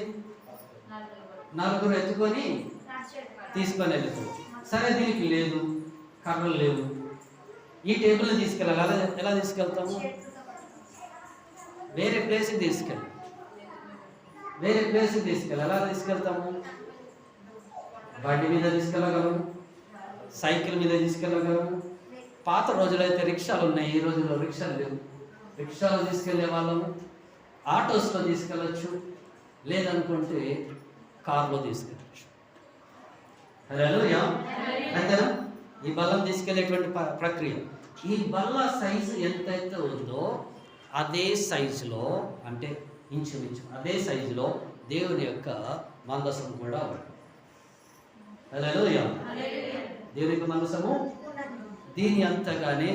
4 ఎత్తుకొని తీసుకొని వెళ్ళిపోవచ్చు. సరే, దీనికి లేదు, కర్రలు లేవు, ఈ టేబుల్ని తీసుకెళ్ళాలి. ఎలా తీసుకెళ్తాము? వేరే ప్లేస్కి తీసుకెళ్ళాలి. ఎలా తీసుకెళ్తాము? బండి మీద తీసుకెళ్ళగలము, సైకిల్ మీద తీసుకెళ్ళగలము. పాత రోజులైతే రిక్షాలు ఉన్నాయి, ఈ రోజుల్లో రిక్షాలు లేవు. రిక్షాలో తీసుకెళ్లే వాళ్ళము, ఆటోస్లో తీసుకెళ్ళచ్చు, లేదనుకుంటే కార్లో తీసుకెళ్ళచ్చు. హల్లెలూయా. అంతేనా? ఈ బల్లం తీసుకెళ్లేటువంటి ప్రక్రియ. ఈ బల్ల సైజు ఎంతైతే ఉందో అదే సైజులో, అంటే ఇంచుమించు అదే సైజులో దేవుని యొక్క మందసం కూడా ఉంది. హల్లెలూయా. దేవుని యొక్క మందసము దీని అంతగానే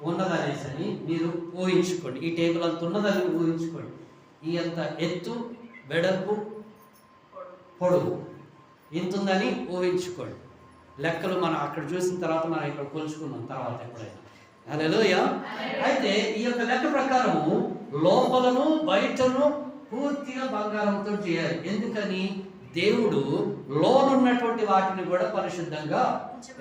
ఉన్నదనేసని మీరు ఊహించుకోండి. ఈ టేబుల్ అంత ఉన్నదని ఊహించుకోండి. ఈ అంత ఎత్తు, వెడల్పు, పొడవు ఇంత ఉందని ఊహించుకోండి. లెక్కలు మనం అక్కడ చూసిన తర్వాత మనం ఇక్కడ కొలుచుకున్నాం తర్వాత ఎప్పుడైనా. హల్లెలూయా. అయితే ఈ యొక్క లెక్క ప్రకారము లోపలను బయటను పూర్తిగా బంగారంతో చేయాలి. ఎందుకని? దేవుడు లోనున్నటువంటి వాటిని కూడా పరిశుద్ధంగా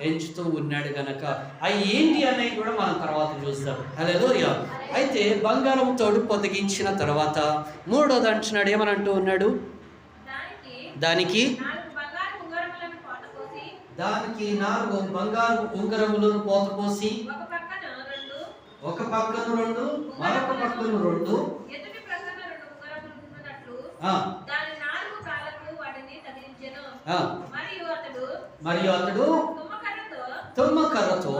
ఎంచుతూ ఉన్నాడు గనక. అవి ఏంటి అనేవి కూడా మనం తర్వాత చూస్తాం. హల్లెలూయా. అయితే బంగారంతో పొదిగించిన తర్వాత మూడోది అంటున్నాడు, ఏమనంటూ ఉన్నాడు? దానికి 4 బంగారు ఉంగరములను పోతపోసి ఒక పక్కన 2 మరొక పక్కన 2 మరియు అతడు తుమ్మకర్రతో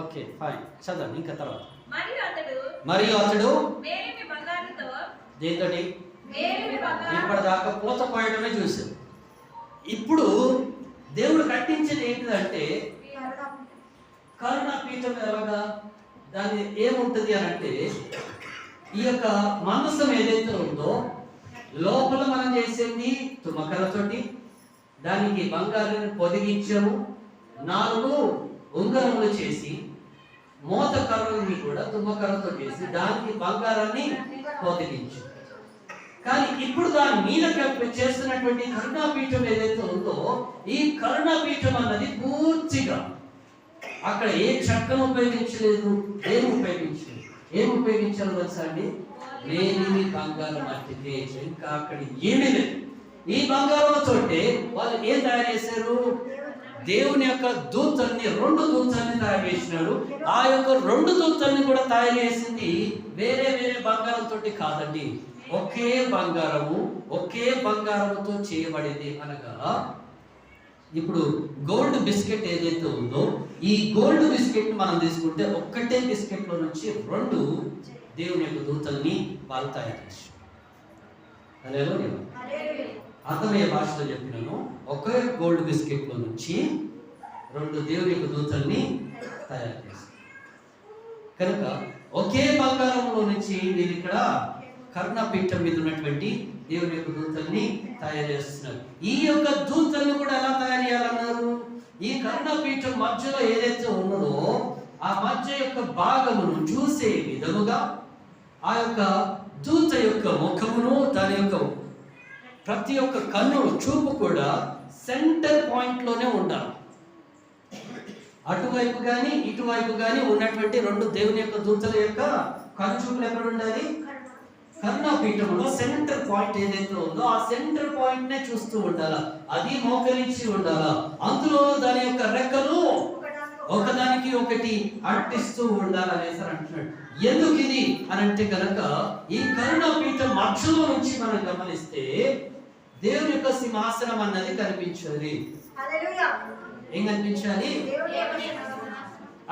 ఓకే ఫైన్, చదవండి ఇంకా తర్వాత. మరియు అతడు దేంతోటి ఇప్పటిదాకా పూత పోయడమే చూసాడు. ఇప్పుడు దేవుడు కట్టించేది ఏంటిదంటే కరుణాపీఠం. ఎలాగా? దాని ఏముంటుంది అని అంటే, ఈ యొక్క మందసం ఏదైతే ఉందో లోపల మనం చేసేది తుమ్మకర్రతోటి, దానికి బంగారాన్ని పొదిగించాము, 4 ఉంగరములు చేసి, మోత కర్రని కూడా తుమ్మకర్రతో చేసి దానికి బంగారాన్ని పొదిగించు. కానీ ఇప్పుడు దాని మీద చేస్తున్నటువంటి కరుణాపీఠం ఏదైతే ఉందో, ఈ కరుణాపీఠం అన్నది పూర్తిగా అక్కడ ఏ చెక్కను ఉపయోగించలేదు, ఏం ఉపయోగించాలో తెలుసా అండి? లేని బంగారం అట్టితే ఇంకా అక్కడ ఏమీ లేదు. ఈ బంగారంతోటే వాళ్ళు ఏం తయారు చేశారు? దేవుని యొక్క దూతల్ని 2 దూతల్ని తయారు చేసినాడు. ఆ యొక్క 2 దూతల్ని కూడా తయారు చేసింది వేరే బంగారంతో కాదండి, ఒకే బంగారముతో చేయబడింది. అనగా ఇప్పుడు గోల్డ్ బిస్కెట్ ఏదైతే ఉందో, ఈ గోల్డ్ బిస్కెట్ మనం తీసుకుంటే ఒక్కటే బిస్కెట్ లో నుంచి 2 దేవుని యొక్క దూతల్ని వాళ్ళు తయారు చేశారు. అర్థమయ్యే భాషలో చెప్పినాను. ఒకే గోల్డ్ బిస్కెట్ లో నుంచి 2 దేవుని యొక్క దూతల్ని తయారు చేశారు. కనుక ఒకే బంగారంలో నుంచి వీళ్ళు ఇక్కడ కరుణాపీఠం మీద ఉన్నటువంటి దేవుని యొక్క దూతల్ని తయారు చేస్తున్నారు. ఈ యొక్క దూతల్ని కూడా ఎలా తయారు చేయాలన్నారు? ఈ కరుణాపీఠం మధ్యలో ఏదైతే ఉన్నదో ఆ మధ్య యొక్క భాగమును చూసే విధముగా ఆ యొక్క దూత యొక్క ముఖమును, దాని యొక్క ప్రతి ఒక్క కన్ను చూపు కూడా సెంటర్ పాయింట్ లోనే ఉండాలి. అటువైపు కానీ ఇటువైపు కానీ ఉన్నటువంటి 2 దేవుని యొక్క దూతల యొక్క కనుచూపులు ఎక్కడ ఉండాలి? కరుణాపీఠంలో సెంటర్ పాయింట్ ఏదైతే ఉందో ఆ సెంటర్ పాయింట్ నే చూస్తూ ఉండాలా. అది మోకరించి ఉండాలా. అందులో దాని యొక్క రెక్కలు ఒకదానికి ఒకటి అంటిస్తూ ఉండాలనేసి అంటున్నాడు. ఎందుకు ఇది అని అంటే కనుక ఈ కరుణాపీఠం మధ్యలో నుంచి మనం గమనిస్తే దేవుని యొక్క సింహాసనం అన్నది కనిపించాలి. ఏం కనిపించాలి?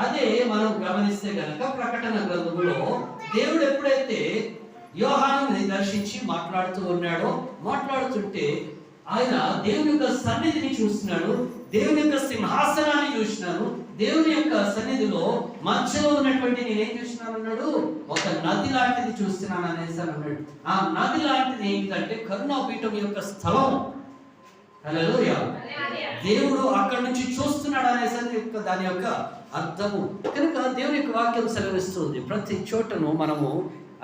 అదే మనం గమనిస్తే కనుక ప్రకటన గ్రంథంలో దేవుడు ఎప్పుడైతే యోహానుని దర్శించి మాట్లాడుతుంటే ఆయన దేవుని యొక్క సన్నిధిని చూస్తున్నాడు, దేవుని యొక్క సింహాసనాన్ని చూసినాను, దేవుని యొక్క సన్నిధిలో మధ్యలో ఉన్నటువంటి నేనేం చూసినాను అన్నాడు? ఒక నది లాంటిది చూస్తున్నాను అనేసి అన్నాడు. ఆ నది లాంటిది ఏంటంటే కరుణాపీఠం యొక్క స్థలం. హల్లెలూయా. దేవుడు అక్కడి నుంచి చూస్తున్నాడు అనేసి దాని యొక్క అర్థము. కనుక దేవుని యొక్క వాక్యం సెలవిస్తుంది. ప్రతి చోటను మనము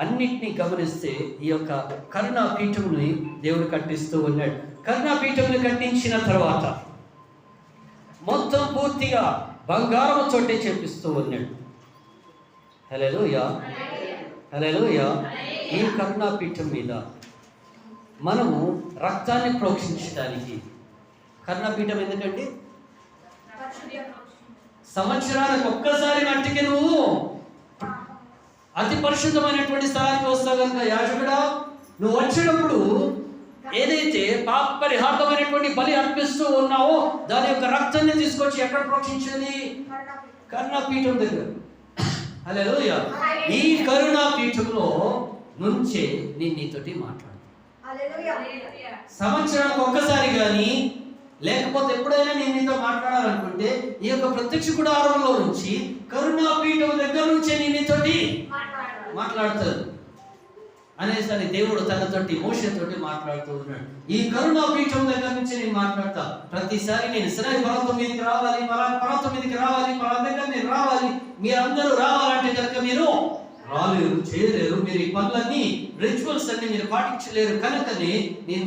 అన్నిటినీ గమనిస్తే ఈ యొక్క కరుణాపీఠముని దేవుడు కట్టిస్తూ ఉన్నాడు. కరుణాపీఠముని కట్టించిన తర్వాత మొత్తం పూర్తిగా బంగారముతోటే చేపిస్తూ ఉన్నాడు. హల్లెలూయా, హల్లెలూయా. ఈ కరుణాపీఠం మీద మనము రక్తాన్ని ప్రోక్షించడానికి, కరుణాపీఠం ఎందుకండి? సంవత్సరానికి ఒక్కసారి మట్టికి నువ్వు అతి పరిశుద్ధమైనటువంటి స్థలానికి వస్తావు కనుక యాజకుడా, నువ్వు వచ్చేటప్పుడు ఏదైతే పాప పరిహార్థమైనటువంటి బలి అర్పిస్తూ ఉన్నావో దాని యొక్క రక్తాన్ని తీసుకొచ్చి ఎక్కడ ప్రోక్షించేది? కరుణాపీఠం దగ్గర. హల్లెలూయా. ఈ కరుణాపీఠంలో నుంచే నేను నీతోటి మాట్లాడు. సంవత్సరానికి ఒక్కసారి కానీ, లేకపోతే ఎప్పుడైనా నేను నీతో మాట్లాడాలనుకుంటే ఈ యొక్క ప్రత్యక్ష గుడారంలో నుంచి కరుణాపీఠం దగ్గర నుంచే నేను నీతోటి మాట్లాడతాను అనేసి దేవుడు తనతోటి మోషేతోటి మాట్లాడుతూ ఉన్నాడు. ఈ కరుణాపీఠం దగ్గర నుంచి నేను మాట్లాడతా. ప్రతిసారి నేను సినాయి పర్వతం మీదకి రావాలి, పర్వతం మీదకి రావాలి, దగ్గర నేను రావాలి, మీరందరూ రావాలంటే కనుక మీరు రాలేరు, చేయలేరు. మీరు ఈ పనులన్నీ, రిచువల్స్ అన్ని మీరు పాటించలేరు. కనుకనే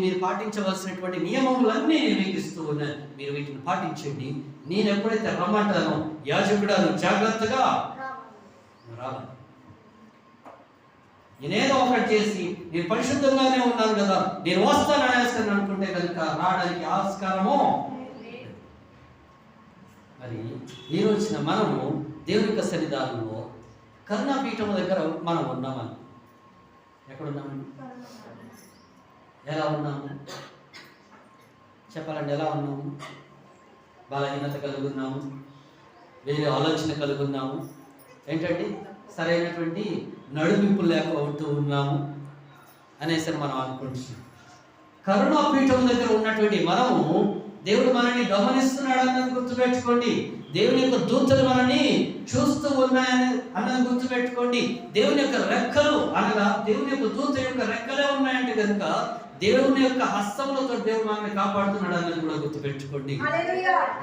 మీరు పాటించవలసినటువంటి నియమములన్నీ నేను మీకు ఇస్తూ ఉన్నాను. మీరు వీటిని పాటించండి. నేను ఎప్పుడైతే రమ్మంటానో యాజకుడాను జాగ్రత్తగా రావాలి. నేనేదో ఒకటి చేసి నేను పరిశుద్ధంగానే ఉన్నాను కదా, నేను వస్తాను అనుకుంటే కనుక రావడానికి ఆస్కారము. మరి ఈ రోజున మనము దేవుని యొక్క సన్నిధానంలో కరుణాపీఠం దగ్గర మనం ఉన్నామని. ఎక్కడున్నామండి? ఎలా ఉన్నాము చెప్పాలండి? ఎలా ఉన్నాము? బలహీనత కలుగున్నాము, వేరే ఆలోచన కలుగున్నాము, ఏంటండి సరైనటువంటి నడుమింపు లేకపోతూ ఉన్నాము అనేసి మనం అనుకుంటున్నాం. కరుణాపీఠం దగ్గర ఉన్నటువంటి మనము దేవుడు మనల్ని గమనిస్తున్నాడు అన్నది గుర్తుపెట్టుకోండి. దేవుని యొక్క దూతలు మనల్ని చూస్తూ ఉన్నాయని అన్నది గుర్తుపెట్టుకోండి. దేవుని యొక్క రెక్కలు అనగా దేవుని యొక్క దూత యొక్క రెక్కలే ఉన్నాయంటే కనుక దేవుని యొక్క హస్తములతో దేవుడు మనల్ని కాపాడుతున్నాడు అన్నది కూడా గుర్తుపెట్టుకోండి.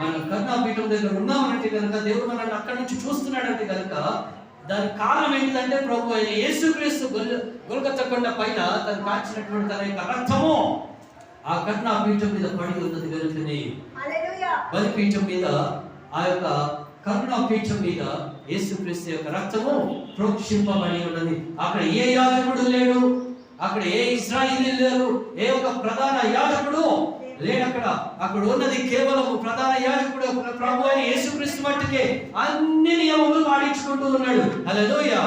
మనం కరుణాపీఠం దగ్గర ఉన్నామంటే కనుక దేవుడు మనల్ని అక్కడి నుంచి చూస్తున్నాడంటే కనుక దానికి కారణం ఏంటిదంటే ప్రభు అయిన యేసుక్రీస్తు గొల్గొతా కొండ పైన తను కాచినటువంటి తన యొక్క రక్తము ఆ కరుణాపీఠం మీద పడి ఉన్నది కనుకనే బలిపీఠం మీద, ఆ యొక్క కరుణాపీఠం మీద యేసుక్రీస్తు యొక్క రక్తము ప్రోక్షింపబడి ఉన్నది. అక్కడ ఏ యాజకుడు లేడు, అక్కడ ఏ ఇశ్రాయేలీయులు లేరు, ఏ ఒక ప్రధాన యాజకుడు లేడు. అక్కడ ఉన్నది కేవలం ప్రధాన యాజకుడు ప్రభు అయిన యేసుక్రీస్తు మట్టుకే అన్ని నియమములు పాటించుకుంటూ ఉన్నాడు. హల్లెలూయా.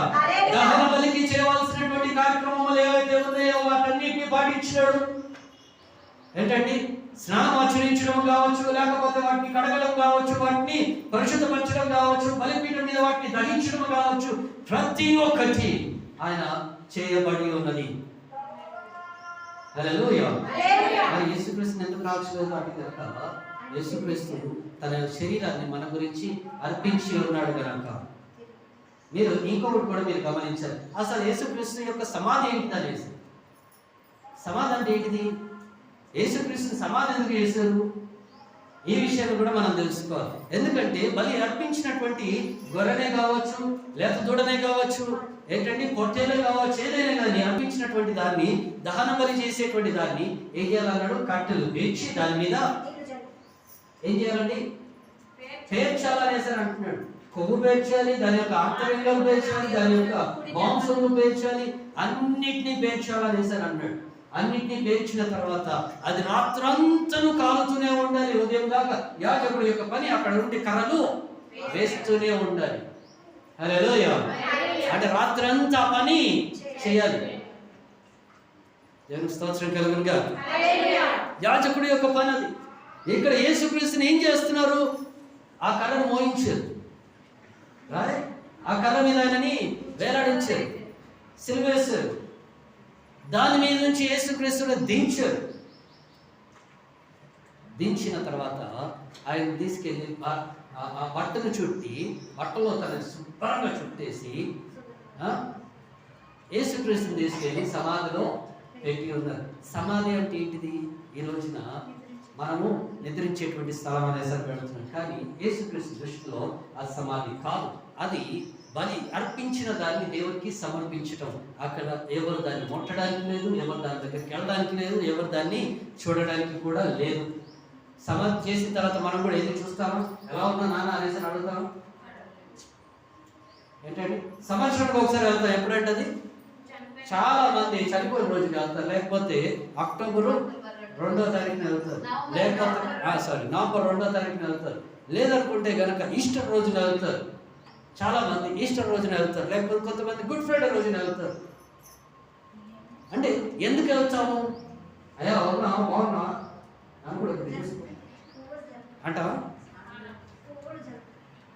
దహన బలికి చేయవలసినటువంటి కార్యక్రమాలు ఏవైతే ఉన్నాయో వాటన్నిటిని పాటించాడు. ఏంటండి? స్నానం ఆచరించడం కావచ్చు, లేకపోతే వాటిని కడగడం కావచ్చు, వాటిని పరిశుద్ధపరచడం కావచ్చు, బలిపీఠం మీద వాటిని దహించడం కావచ్చు, ప్రతి ఒక్కటి ఆయన చేయబడి ఉన్నది. హల్లెలూయా. మరి యేసుక్రీస్తుని ఎందుకు రావట్లేదు అంటే కనుక యేసుక్రీస్తు తన శరీరాన్ని మన గురించి అర్పించి ఉన్నాడు కనుక. మీరు ఇంకొకటి కూడా మీరు గమనించారు. అసలు యేసుక్రీస్తు యొక్క సమాధి ఏంటిది అనేసి. సమాధి అంటే ఏంటిది? యేసుక్రీస్తుని సమాధి ఎందుకు చేశారు? ఈ విషయాన్ని కూడా మనం తెలుసుకోవాలి. ఎందుకంటే బలి అర్పించినటువంటి గొర్రెనే కావచ్చు, లేక దూడనే కావచ్చు, ఏంటంటే పొట్టేలే కావచ్చు, ఏదైనా కానీ అర్పించినటువంటి దాన్ని, దహన బలి చేసేటువంటి దాన్ని ఏం చేయాలన్నాడు? కట్టెలు పేర్చి దాని మీద ఏం చేయాలండి? పేర్చాలనేసారి అంటున్నాడు. కొవ్వు పేర్చాలి, దాని యొక్క ఆంతర్యంగా పేర్చాలి, దాని యొక్క మాంసము పేర్చాలి, అన్నిటినీ పేర్చాలనేసారి అన్నాడు. అన్నిటినీ పేర్చిన తర్వాత అది రాత్రంతను కాలుతూనే ఉండాలి. ఉదయం దాకా యాజకుడి యొక్క పని అక్కడ ఉండి కర్రలు వేస్తూనే ఉండాలి. హల్లెలూయా. అంటే రాత్రంతా పని చేయాలి. దేవునికి స్తోత్రం కలుగునుగా. యాజకుడి యొక్క పని అది. ఇక్కడ యేసుక్రీస్తుని ఏం చేస్తున్నారు? ఆ కర్రను మోయించారు, ఆ కర్ర మీద ఆయనని వేలాడించారు, సిలువేశారు. దాని మీద నుంచి యేసుక్రీస్తుని దించారు. దించిన తర్వాత ఆయన తీసుకెళ్ళి ఆ బట్టను చుట్టి, బట్టలో తనని శుభ్రంగా చుట్టేసి యేసుక్రీస్తుని తీసుకెళ్ళి సమాధిలో పెట్టి ఉన్నారు. సమాధి అంటే ఏంటిది? ఈ రోజున మనము నిద్రించేటువంటి స్థలం అనేసరి పెడుతున్నాం. కానీ యేసుక్రీస్తు దృష్టిలో అది సమాధి కాదు. అది బలి అర్పించిన దాన్ని దేవుడికి సమర్పించటం. అక్కడ ఎవరు దాన్ని ముట్టడానికి లేదు, ఎవరు దాని దగ్గరికి వెళ్ళడానికి లేదు, ఎవరు దాన్ని చూడడానికి కూడా లేదు. సమాధి చేసిన తర్వాత మనం కూడా ఏది చూస్తాము? ఎలా ఉన్నా నాన్న అనేసి అడుగుతాము. ఏంటంటే సంవత్సరానికి ఒకసారి వెళ్తాం. ఎప్పుడంటే అది చాలా మంది చనిపోయిన రోజుకి వెళ్తారు, లేకపోతే అక్టోబరు 2వ తారీఖున వెళ్తారు, లేకపోతే నవంబర్ 2వ తారీఖున వెళ్తారు, లేదనుకుంటే కనుక ఈస్టర్ రోజున వెళ్తారు. చాలా మంది ఈస్టర్ రోజున వెళ్తారు, లేకపోతే కొంతమంది గుడ్ ఫ్రైడే రోజున వెళ్తారు. అంటే ఎందుకు వెళ్తాము? అయ్యా అవునా బాగున్నా అని కూడా అంటావా?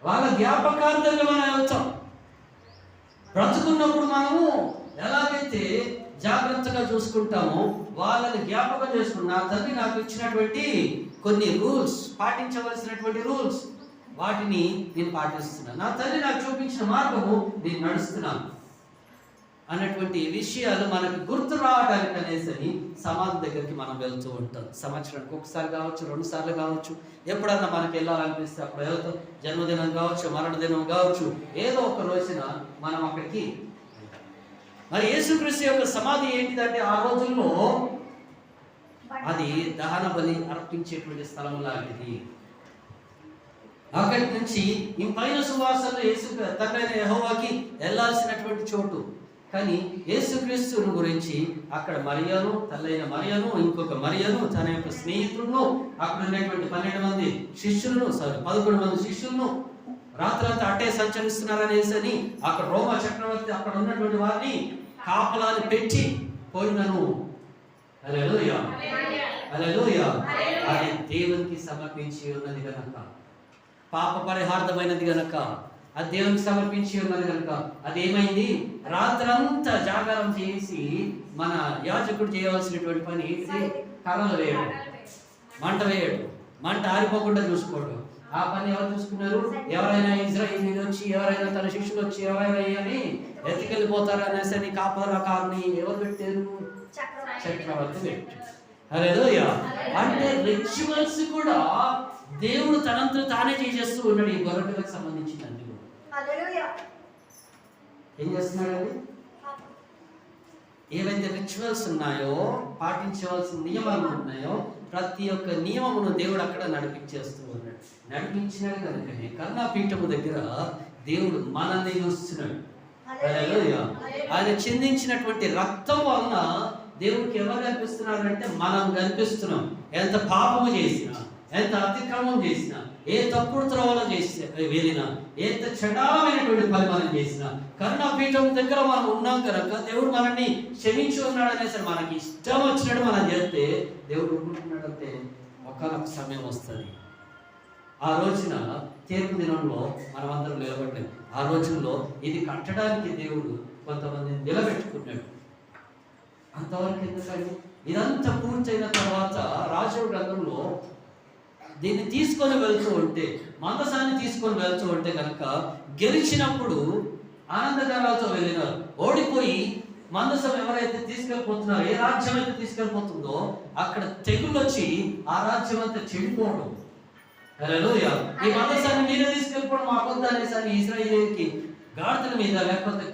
వాళ్ళ జ్ఞాపకార్థంగా మనం వెళ్తాం. బ్రతుకున్నప్పుడు మనము ఎలాగైతే జాగ్రత్తగా చూసుకుంటామో వాళ్ళని జ్ఞాపకం చేసుకుని, నా తండ్రి నాకు ఇచ్చినటువంటి కొన్ని రూల్స్, పాటించవలసినటువంటి రూల్స్, వాటిని నేను పాటిస్తున్నాను. నా తండ్రి నాకు చూపించిన మార్గము నేను నడుస్తున్నాను అన్నటువంటి విషయాలు మనకు గుర్తు రావడానికి అనేసి సమాధి దగ్గరికి మనం వెళ్తూ ఉంటాం. సంవత్సరానికి ఒకసారి కావచ్చు, 2 సార్లు కావచ్చు, ఎప్పుడన్నా మనకి వెళ్ళాలనిపిస్తే అప్పుడు వెళ్తాం. జన్మదినం కావచ్చు, మరణదినం కావచ్చు, ఏదో ఒక రోజున మనం అక్కడికి. మరి యేసుక్రీస్తు యొక్క సమాధి ఏంటిదంటే ఆ రోజుల్లో అది దహన బలి అర్పించేటువంటి స్థలం లాంటిది. అక్కడి నుంచి ఈ పైన సువాసనలు యేసు తండ్రి యెహోవాకి వెళ్ళాల్సినటువంటి చోటు. కానీ యేసుక్రీస్తుని గురించి అక్కడ మరియను, తల్లైన మరియను, ఇంకొక మరియను, తన యొక్క స్నేహితులను, అక్కడ ఉన్నటువంటి 12 మంది శిష్యులను, 11 మంది శిష్యులను రాత్రంతా అట్టే సంచరిస్తున్నారనేసి అక్కడ రోమా చక్రవర్తి అక్కడ ఉన్నటువంటి వారిని కాపలాన్ని పెట్టి పోయినను. హల్లెలూయా, హల్లెలూయా. అది దేవునికి సమర్పించి ఉన్నది కనుక, పాప పరిహార్థమైనది కనుక, అది దేవునికి సమర్పించి ఉన్నది కనుక అదేమైంది? రాత్రంతా జాగారం చేసి మన యాజకుడు చేయవలసినటువంటి పని ఏంటి? కర్రలు వేయడం, మంట వేయడం, మంట ఆరిపోకుండా చూసుకోవడం. ఆ పని ఎవరు చూసుకున్నారు? ఎవరైనా ఇజ్రాయేలీలు వచ్చి, ఎవరైనా తన శిష్యులు వచ్చి ఎవరైనా అని ఎత్తుకెళ్ళిపోతారు అనేసి కాపలాకారుని ఎవరు పెట్టారు? చక్రవర్తి పెట్టారు. హల్లెలూయా. అంటే రిచువల్స్ కూడా దేవుడు తనంతా తానే చేసేస్తూ ఉన్నాడు. ఈ గొర్రెలకు సంబంధించిన అన్ని ఏం చేస్తున్నాడండి? ఏవైతే రిచువల్స్ ఉన్నాయో, పాటించవలసిన నియమాలు ఉన్నాయో, ప్రతి ఒక్క నియమమును దేవుడు అక్కడ నడిపించేస్తూ ఉన్నాడు. నడిపించినాడు కనుకనే కరుణాపీఠము దగ్గర దేవుడు మనల్ని చూస్తున్నాడు. ఆయన చిందించినటువంటి రక్తం వలన దేవుడికి ఎవరు కనిపిస్తున్నారు అంటే మనం కనిపిస్తున్నాం. ఎంత పాపము చేసినా, ఎంత అతిక్రమం చేసినా, ఏ తప్పుడు త్రోవలో చేసి వెళ్ళినా, ఎంత చండాలమైనటువంటి పని మనం చేసినా, కరుణాపీఠం దగ్గర మనం ఉన్నాం కనుక దేవుడు మనల్ని క్షమించి ఉన్నాడు అనేసి మనకి ఇష్టం వచ్చినట్టు మనం చేస్తే దేవుడు ఒప్పుకుంటున్నాడంటే ఒకనొక సమయం వస్తుంది. ఆ రోజున తీర్పు దినంలో మనం అందరం నిలబడలేము. ఆ రోజుల్లో ఇది కట్టడానికి దేవుడు కొంతమందిని నిలబెట్టుకున్నాడు. అంతవరకు ఎందుకండి? ఇదంతా పూర్తయిన తర్వాత రాజుల గ్రంథంలో దీన్ని తీసుకొని వెళ్తూ ఉంటే, మందసాన్ని తీసుకొని వెళ్తూ ఉంటే కనుక గెలిచినప్పుడు ఆనందగారాలతో వెళ్ళినారు. ఓడిపోయి మందసం ఎవరైతే తీసుకెళ్ళిపోతున్నారో, ఏ రాజ్యం అయితే తీసుకెళ్ళిపోతుందో అక్కడ తెగుళ్ళు వచ్చి ఆ రాజ్యం అంతా చెడిపోవడం. హల్లెలూయా. ఈ మందసాన్ని మీరే తీసుకెళ్ళిపోవడం మాకొద్దు అనేసి ఇశ్రాయేలుకి గాడిదల మీద లేకపోతే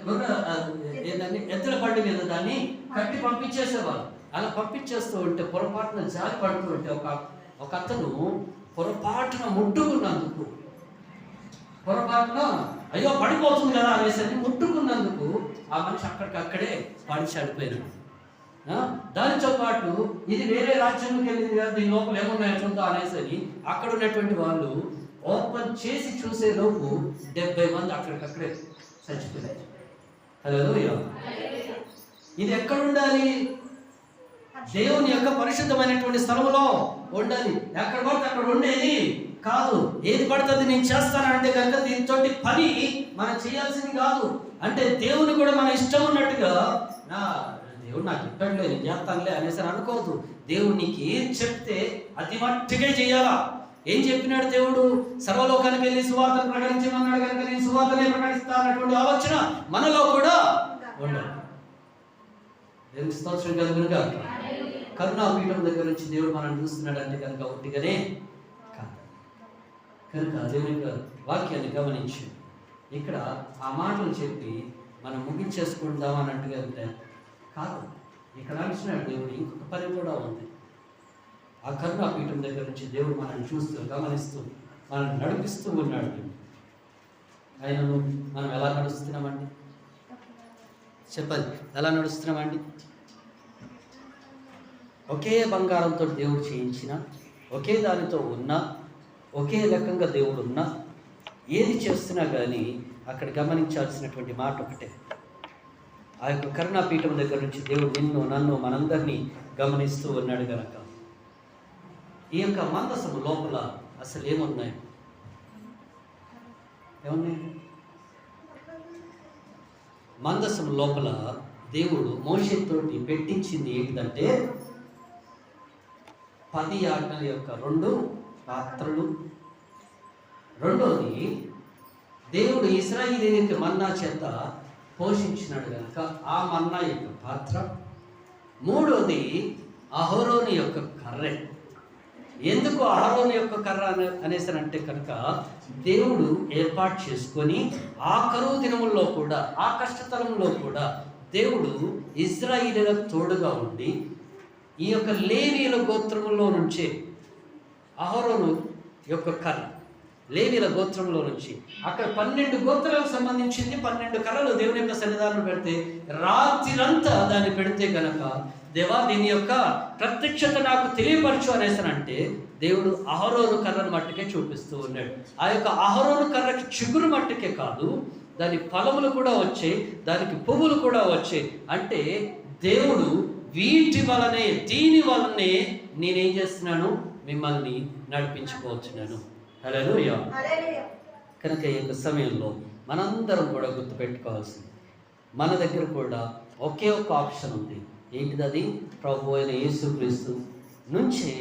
ఎద్దుల బండి మీద దాన్ని కట్టి పంపించేసేవారు. అలా పంపించేస్తూ ఉంటే పొరపాటున జారి పడుతూ ఉంటే ఒక అతను పొరపాటున ముట్టుకున్నందుకు, పొరపాటున అయ్యో పడిపోతుంది కదా అనేసి ముట్టుకున్నందుకు ఆ మనిషి అక్కడికక్కడే పడి చనిపోయినాడు. దానితో పాటు ఇది వేరే రాజ్యంలోకి వెళ్ళింది కదా, దీని లోపల ఏమున్నాయో చూద్దాం అనేసి అక్కడ ఉన్నటువంటి వాళ్ళు ఓపెన్ చేసి చూసే లోపు 70 మంది అక్కడికక్కడే చచ్చిపోయారు. హల్లెలూయా. ఇది ఎక్కడ ఉండాలి? దేవుని యొక్క పరిశుద్ధమైనటువంటి స్థలంలో ఉండాలి. ఎక్కడ పడితే అక్కడ ఉండేది కాదు. ఏది పడుతుంది నేను చేస్తానంటే కనుక దీంతో పని మనం చేయాల్సింది కాదు. అంటే దేవుని కూడా మన ఇష్టం ఉన్నట్టుగా దేవుడు నాకు చెప్పండి నేను చేస్తానులే అనేసి అనుకోవద్దు. దేవుడు నీకు ఏం చెప్తే అది మట్టుకే చేయాలా. ఏం చెప్పినాడు దేవుడు? సర్వలోకానికి వెళ్ళి సువార్తను ప్రకటించమన్నాడు కనుక నేను సువార్తనే ప్రకటిస్తా అన్నటువంటి ఆలోచన మనలో కూడా ఉండాలి. దేవుని స్తోత్రం కలుగునుగా. కరుణాపీఠం దగ్గర నుంచి దేవుడు మనం చూస్తున్నాడు అంటే కనుక ఒట్టిగానే కాదు. కనుక దేవుని వాక్యాన్ని గమనించి ఇక్కడ ఆ మాటలు చెప్పి మనం ముగించేసుకుందాం అన్నట్టుగా అంటే కాదు. ఇక్కడ అంటున్నాడు దేవుడు ఇంకొక పని కూడా ఉంది. ఆ కరుణాపీఠం దగ్గర నుంచి దేవుడు మనల్ని చూస్తూ గమనిస్తూ మనల్ని నడిపిస్తూ ఉన్నాడు. ఆయనను మనం ఎలా నడుస్తున్నామండి? చెప్పండి, ఎలా నడుస్తున్నామండి? ఒకే బంగారంతో దేవుడు చేయించిన, ఒకే దానితో ఉన్న, ఒకే రకంగా దేవుడు ఉన్న, ఏది చేస్తున్నా కానీ అక్కడ గమనించాల్సినటువంటి మాట ఒకటే, ఆ యొక్క కరుణాపీఠం దగ్గర నుంచి దేవుడు నిన్ను నన్ను మనందరినీ గమనిస్తూ ఉన్నాడు కనుక ఈ యొక్క మందసము లోపల అసలు ఏమున్నాయి? మందసము లోపల దేవుడు మోషేతోటి పెట్టించింది ఏంటంటే 10 ఆజ్ఞల యొక్క 2 పాత్రలు. రెండోది, దేవుడు ఇశ్రాయేలీయులకి మన్నా చేత పోషించినాడు కనుక ఆ మన్నా యొక్క పాత్ర. మూడోది, అహరోను యొక్క కర్రె. ఎందుకు అహరోను యొక్క కర్ర అనేసానంటే కనుక దేవుడు ఏర్పాటు చేసుకొని ఆ కరువు దినముల్లో కూడా, ఆ కష్టతలంలో కూడా దేవుడు ఇశ్రాయేలీయులకు తోడుగా ఉండి ఈ యొక్క లేవీయుల గోత్రములో నుంచే అహరోను యొక్క కర్ర, లేవీయుల గోత్రంలో నుంచి అక్కడ 12 గోత్రాలకు సంబంధించింది 12 కర్రలు దేవుని యొక్క సన్నిధానం పెడితే రాత్రిరంతా దాన్ని పెడితే కనుక దేవా దీని యొక్క ప్రత్యక్షత నాకు తెలియపరచు అనేసానంటే దేవుడు అహరోను కర్రను మట్టుకే చూపిస్తూ ఉన్నాడు. ఆ యొక్క అహరోను కర్రకి చిగురు మట్టుకే కాదు, దాని ఫలములు కూడా వచ్చాయి, దానికి పువ్వులు కూడా వచ్చాయి. అంటే దేవుడు వీటి వలనే, దీని వలనే నేనేం చేస్తున్నాను, మిమ్మల్ని నడిపించుకోవచ్చున్నాను. హల్లెలూయా. కనుక ఈ యొక్క సమయంలో మనందరం కూడా గుర్తుపెట్టుకోవాల్సింది, మన దగ్గర కూడా ఒకే ఒక ఆప్షన్ ఉంది. ఏంటిది? అది ప్రభు అయిన యేసుక్రీస్తు నుంచే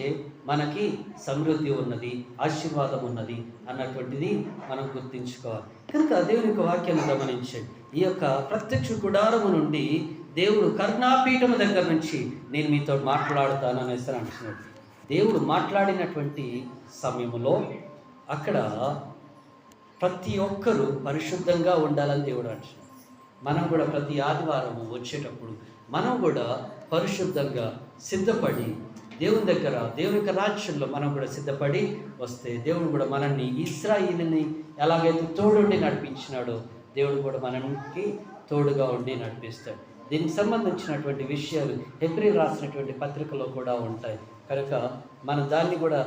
మనకి సమృద్ధి ఉన్నది, ఆశీర్వాదం ఉన్నది అన్నటువంటిది మనం గుర్తించుకోవాలి. కనుక దేవుని యొక్క వాక్యాన్ని గమనించండి. ఈ యొక్క ప్రత్యక్ష గుడారము నుండి దేవుడు కరుణాపీఠము దగ్గర నుంచి నేను మీతో మాట్లాడుతాను అనేసి అంటున్నాడు. దేవుడు మాట్లాడినటువంటి సమయంలో అక్కడ ప్రతి ఒక్కరూ పరిశుద్ధంగా ఉండాలని దేవుడు అంటున్నాడు. మనం కూడా ప్రతి ఆదివారము వచ్చేటప్పుడు మనం కూడా పరిశుద్ధంగా సిద్ధపడి దేవుని దగ్గర, దేవుని యొక్క రాజ్యంలో మనం కూడా సిద్ధపడి వస్తే దేవుడు కూడా మనల్ని ఇశ్రాయేలుని ఎలాగైతే తోడుండి నడిపించినాడో దేవుడు కూడా మనకి తోడుగా ఉండి నడిపిస్తాడు. దీనికి సంబంధించినటువంటి విషయాలు హెబ్రీ రాసినటువంటి పత్రికలో కూడా ఉంటాయి. కనుక మనం దాన్ని కూడా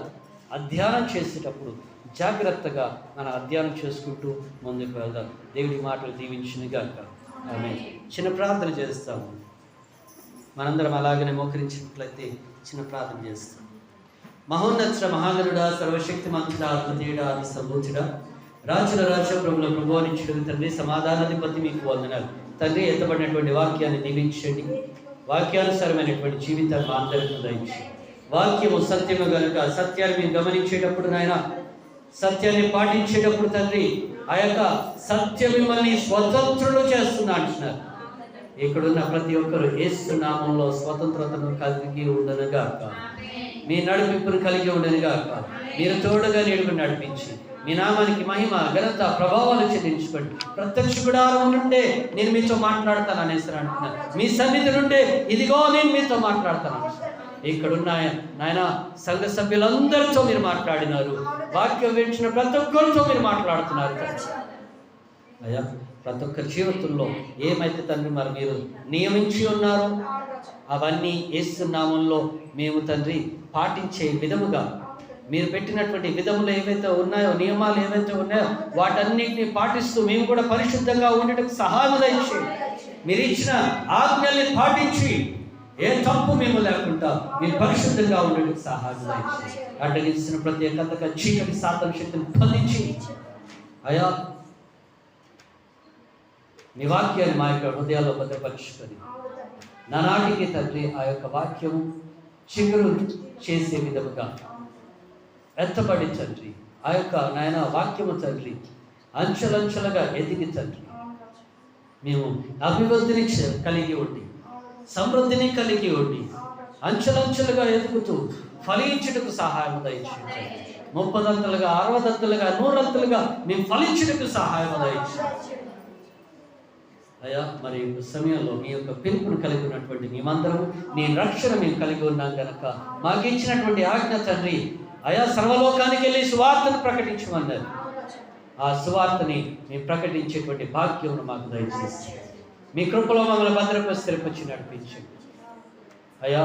అధ్యయనం చేసేటప్పుడు జాగ్రత్తగా మనం అధ్యయనం చేసుకుంటూ ముందుకు వెళ్దాం. దేవుడి మాటలు దీవించునుగాక. ఆమేన్. చిన్న ప్రార్థన చేస్తాము. మనందరం అలాగనే మోకరించినట్లయితే చిన్న ప్రార్థన చేస్తాం. మహోన్నత మహాగణుడా, సర్వశక్తిమంతుడా, అద్వితీయుడా, సంబూతుడా, రాజుల రాజ్య ప్రభుల ప్రభువనించుడు తండ్రి, సమాధానాధిపతి మీకు వందనాలు తండ్రి. ఎత్తబడినటువంటి వాక్యాన్ని దీవించండి, వాక్యానుసారమైనటువంటి జీవితాన్ని మా అందరికీ దయచేయండి. వాక్యము సత్యము కనుక సత్యాన్ని మేము గమనించేటప్పుడు నాయన, సత్యాన్ని పాటించేటప్పుడు తండ్రి, ఆ యొక్క సత్యం మిమ్మల్ని స్వతంత్రులు చేస్తున్నా అంటున్నారు. ఇక్కడున్న ప్రతి ఒక్కరు యేసు నామంలో స్వతంత్రతను కలిగి ఉండనుగాక, మీ నడిపింపును కలిగి ఉండనుగాక. మీరు తోడుగా నీడుకు నడిపించి మీ నామానికి మహిమ, ఘనత, ప్రభావాలు చెల్లించుకోండి. ప్రత్యక్ష గుడారం నుండే నేను మీతో మాట్లాడతాను అనేసి అంటున్నాను. మీ సన్నిధి నుండే ఇదిగో నేను మీతో మాట్లాడతాను. ఇక్కడున్న నాయన సంఘ సభ్యులందరితో మీరు మాట్లాడినారు. వాక్యం వింటున్న ప్రతి ఒక్కరితో మీరు మాట్లాడుతున్నారు అయ్యా. ప్రతి ఒక్కరి జీవితంలో ఏమైతే తండ్రి మరి మీరు నియమించి ఉన్నారో అవన్నీ యేసు నామంలో మేము తండ్రి పాటించే విధముగా, మీరు పెట్టినటువంటి విధములు ఏవైతే ఉన్నాయో, నియమాలు ఏవైతే ఉన్నాయో వాటన్నిటిని పాటిస్తూ మేము కూడా పరిశుద్ధంగా ఉండేటకు సహాయం దయచేయండి. మీరు ఇచ్చిన ఆజ్ఞల్ని పాటించి ఏ తప్పు మేము లేకుండా మీరు పరిశుద్ధంగా ఉండేటకు సహాయం దయచేయండి. అడ్డగించిన ప్రతి ఒక్క చీకటి సాతాను శక్తిని బంధించి అయా మీ వాక్యాన్ని మా యొక్క హృదయాల్లో భద్రపరుచుకొని నానాటికి తండ్రి ఆ యొక్క వాక్యము చిగురు చేసే విధముగా ఎత్తబడి తండ్రి, ఆ యొక్క నాయన వాక్యము తండ్రి అంచెలంచెలుగా ఎదిగి తండ్రి మేము అభివృద్ధిని కలిగి ఉండి, సమృద్ధిని కలిగి ఉండి, అంచెలంచెలుగా ఎదుగుతూ ఫలించుటకు సహాయం దయచేయండి. 30 దంతలుగా, 60 దంతలుగా, 100 దంతలుగా మేము ఫలించుటకు సహాయం దయచేయండి అయ్యా. మరి సమయంలో మీ యొక్క పిలుపును కలిగి ఉన్నటువంటి మేమందరం నీ రక్షణ మేము కలిగి ఉన్నాం కనుక మాకు ఇచ్చినటువంటి ఆజ్ఞ తండ్రి అయా, సర్వలోకానికి వెళ్ళి సువార్తను ప్రకటించమన్నారు. ఆ సువార్తని మేము ప్రకటించేటువంటి భాగ్యం మాకు దయచేసి మీ కృపలో మమ్మల్ని భద్రపరిచి స్థిరపరిచి నడిపించండి అయ్యా.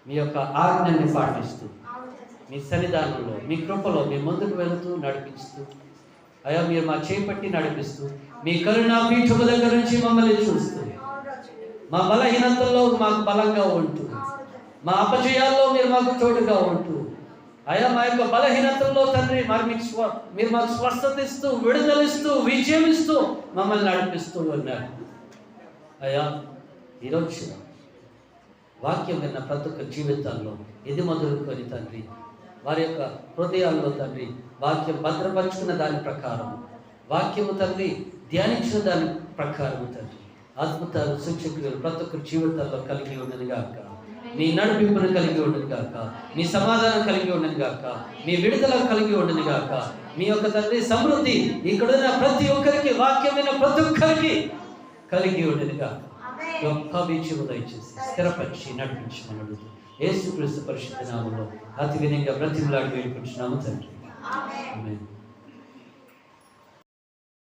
మీ యొక్క ఆజ్ఞని పాటిస్తూ మీ సన్నిధానంలో మీ కృపలో మీ ముందుకు వెళుతూ నడిపిస్తూ అయ్యా, మీరు మా చేపట్టి నడిపిస్తూ మీ కరుణా పీఠము దగ్గర నుంచి మమ్మల్ని చూస్తూ మా బలహీనతల్లో మాకు బలంగా ఉంటూ, మా అపజయాల్లో మీరు మాకు తోడుగా ఉంటూ, అయ్యా మా యొక్క బలహీనతల్లో తండ్రి మీరు మాకు స్వస్థత ఇస్తూ, విడుదలిస్తూ, విజయం ఇస్తూ మమ్మల్ని నడిపిస్తూ ఉన్నారు. అయ్యా ఈరోజు వాక్యం విన్న ప్రతి ఒక్క జీవితాల్లో ఇది మొదలుకొని తండ్రి వారి యొక్క హృదయాల్లో తండ్రి వాక్యం భద్రపరుచుకున్న దాని ప్రకారం, వాక్యము తండ్రి ధ్యానించిన దాని ప్రకారం తండ్రి అద్భుతాలు సూచకులు ప్రతి ఒక్క జీవితాల్లో కలిగి ఉన్నది గాక. నీ నడిపింపును కలిగి ఉండను గాక, నీ సమాధానం కలిగి ఉండను గాక, మీ విడుదల కలిగి ఉండను గాక. మీ యొక్క తండ్రి సమృద్ధి ఇక్కడున్న ప్రతి ఒక్కరికి, వాక్యమైన ప్రతి ఒక్కరికి కలిగి ఉండను గాక. గొప్ప విజయము దయచేసి స్థిరపరిచి నడిపించమన్నాడు యేసుక్రీస్తు పరిశుద్ధ నామములో అతి వినయంగా బ్రతిమలాడి వేడుకుంటున్నాము తండ్రి. ఆమేన్.